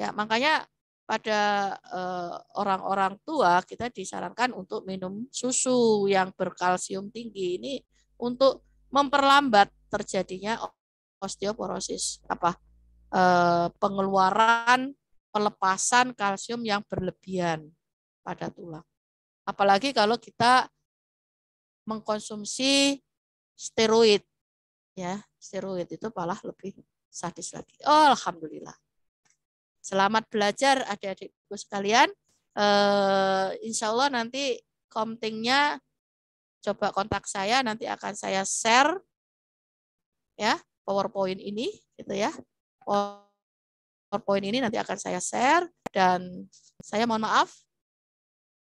[SPEAKER 1] Ya, makanya pada orang-orang tua kita disarankan untuk minum susu yang berkalsium tinggi ini untuk memperlambat terjadinya osteoporosis. Pengeluaran pelepasan kalsium yang berlebihan pada tulang. Apalagi kalau kita mengkonsumsi steroid, ya steroid itu malah lebih sadis lagi. Oh, alhamdulillah. Selamat belajar adik-adikku sekalian. Insya Allah nanti komtingnya coba kontak saya, nanti akan saya share ya PowerPoint ini, gitu ya. PowerPoint ini nanti akan saya share dan saya mohon maaf.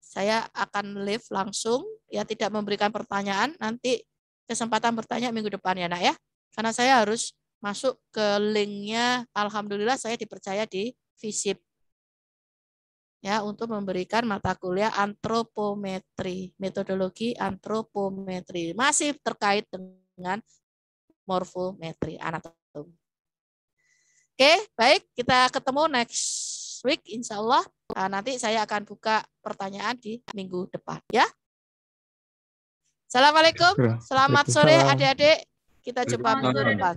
[SPEAKER 1] Saya akan live langsung, ya tidak memberikan pertanyaan, nanti kesempatan bertanya minggu depan ya nak ya. Karena saya harus masuk ke linknya, alhamdulillah saya dipercaya di FISIP. Ya, untuk memberikan mata kuliah antropometri, metodologi antropometri. Masih terkait dengan morfometri, anatomi. Oke, baik, kita ketemu next next week, insya Allah. Nanti saya akan buka pertanyaan di minggu depan. Ya. Assalamualaikum. Selamat sore adik-adik. Kita jumpa minggu depan.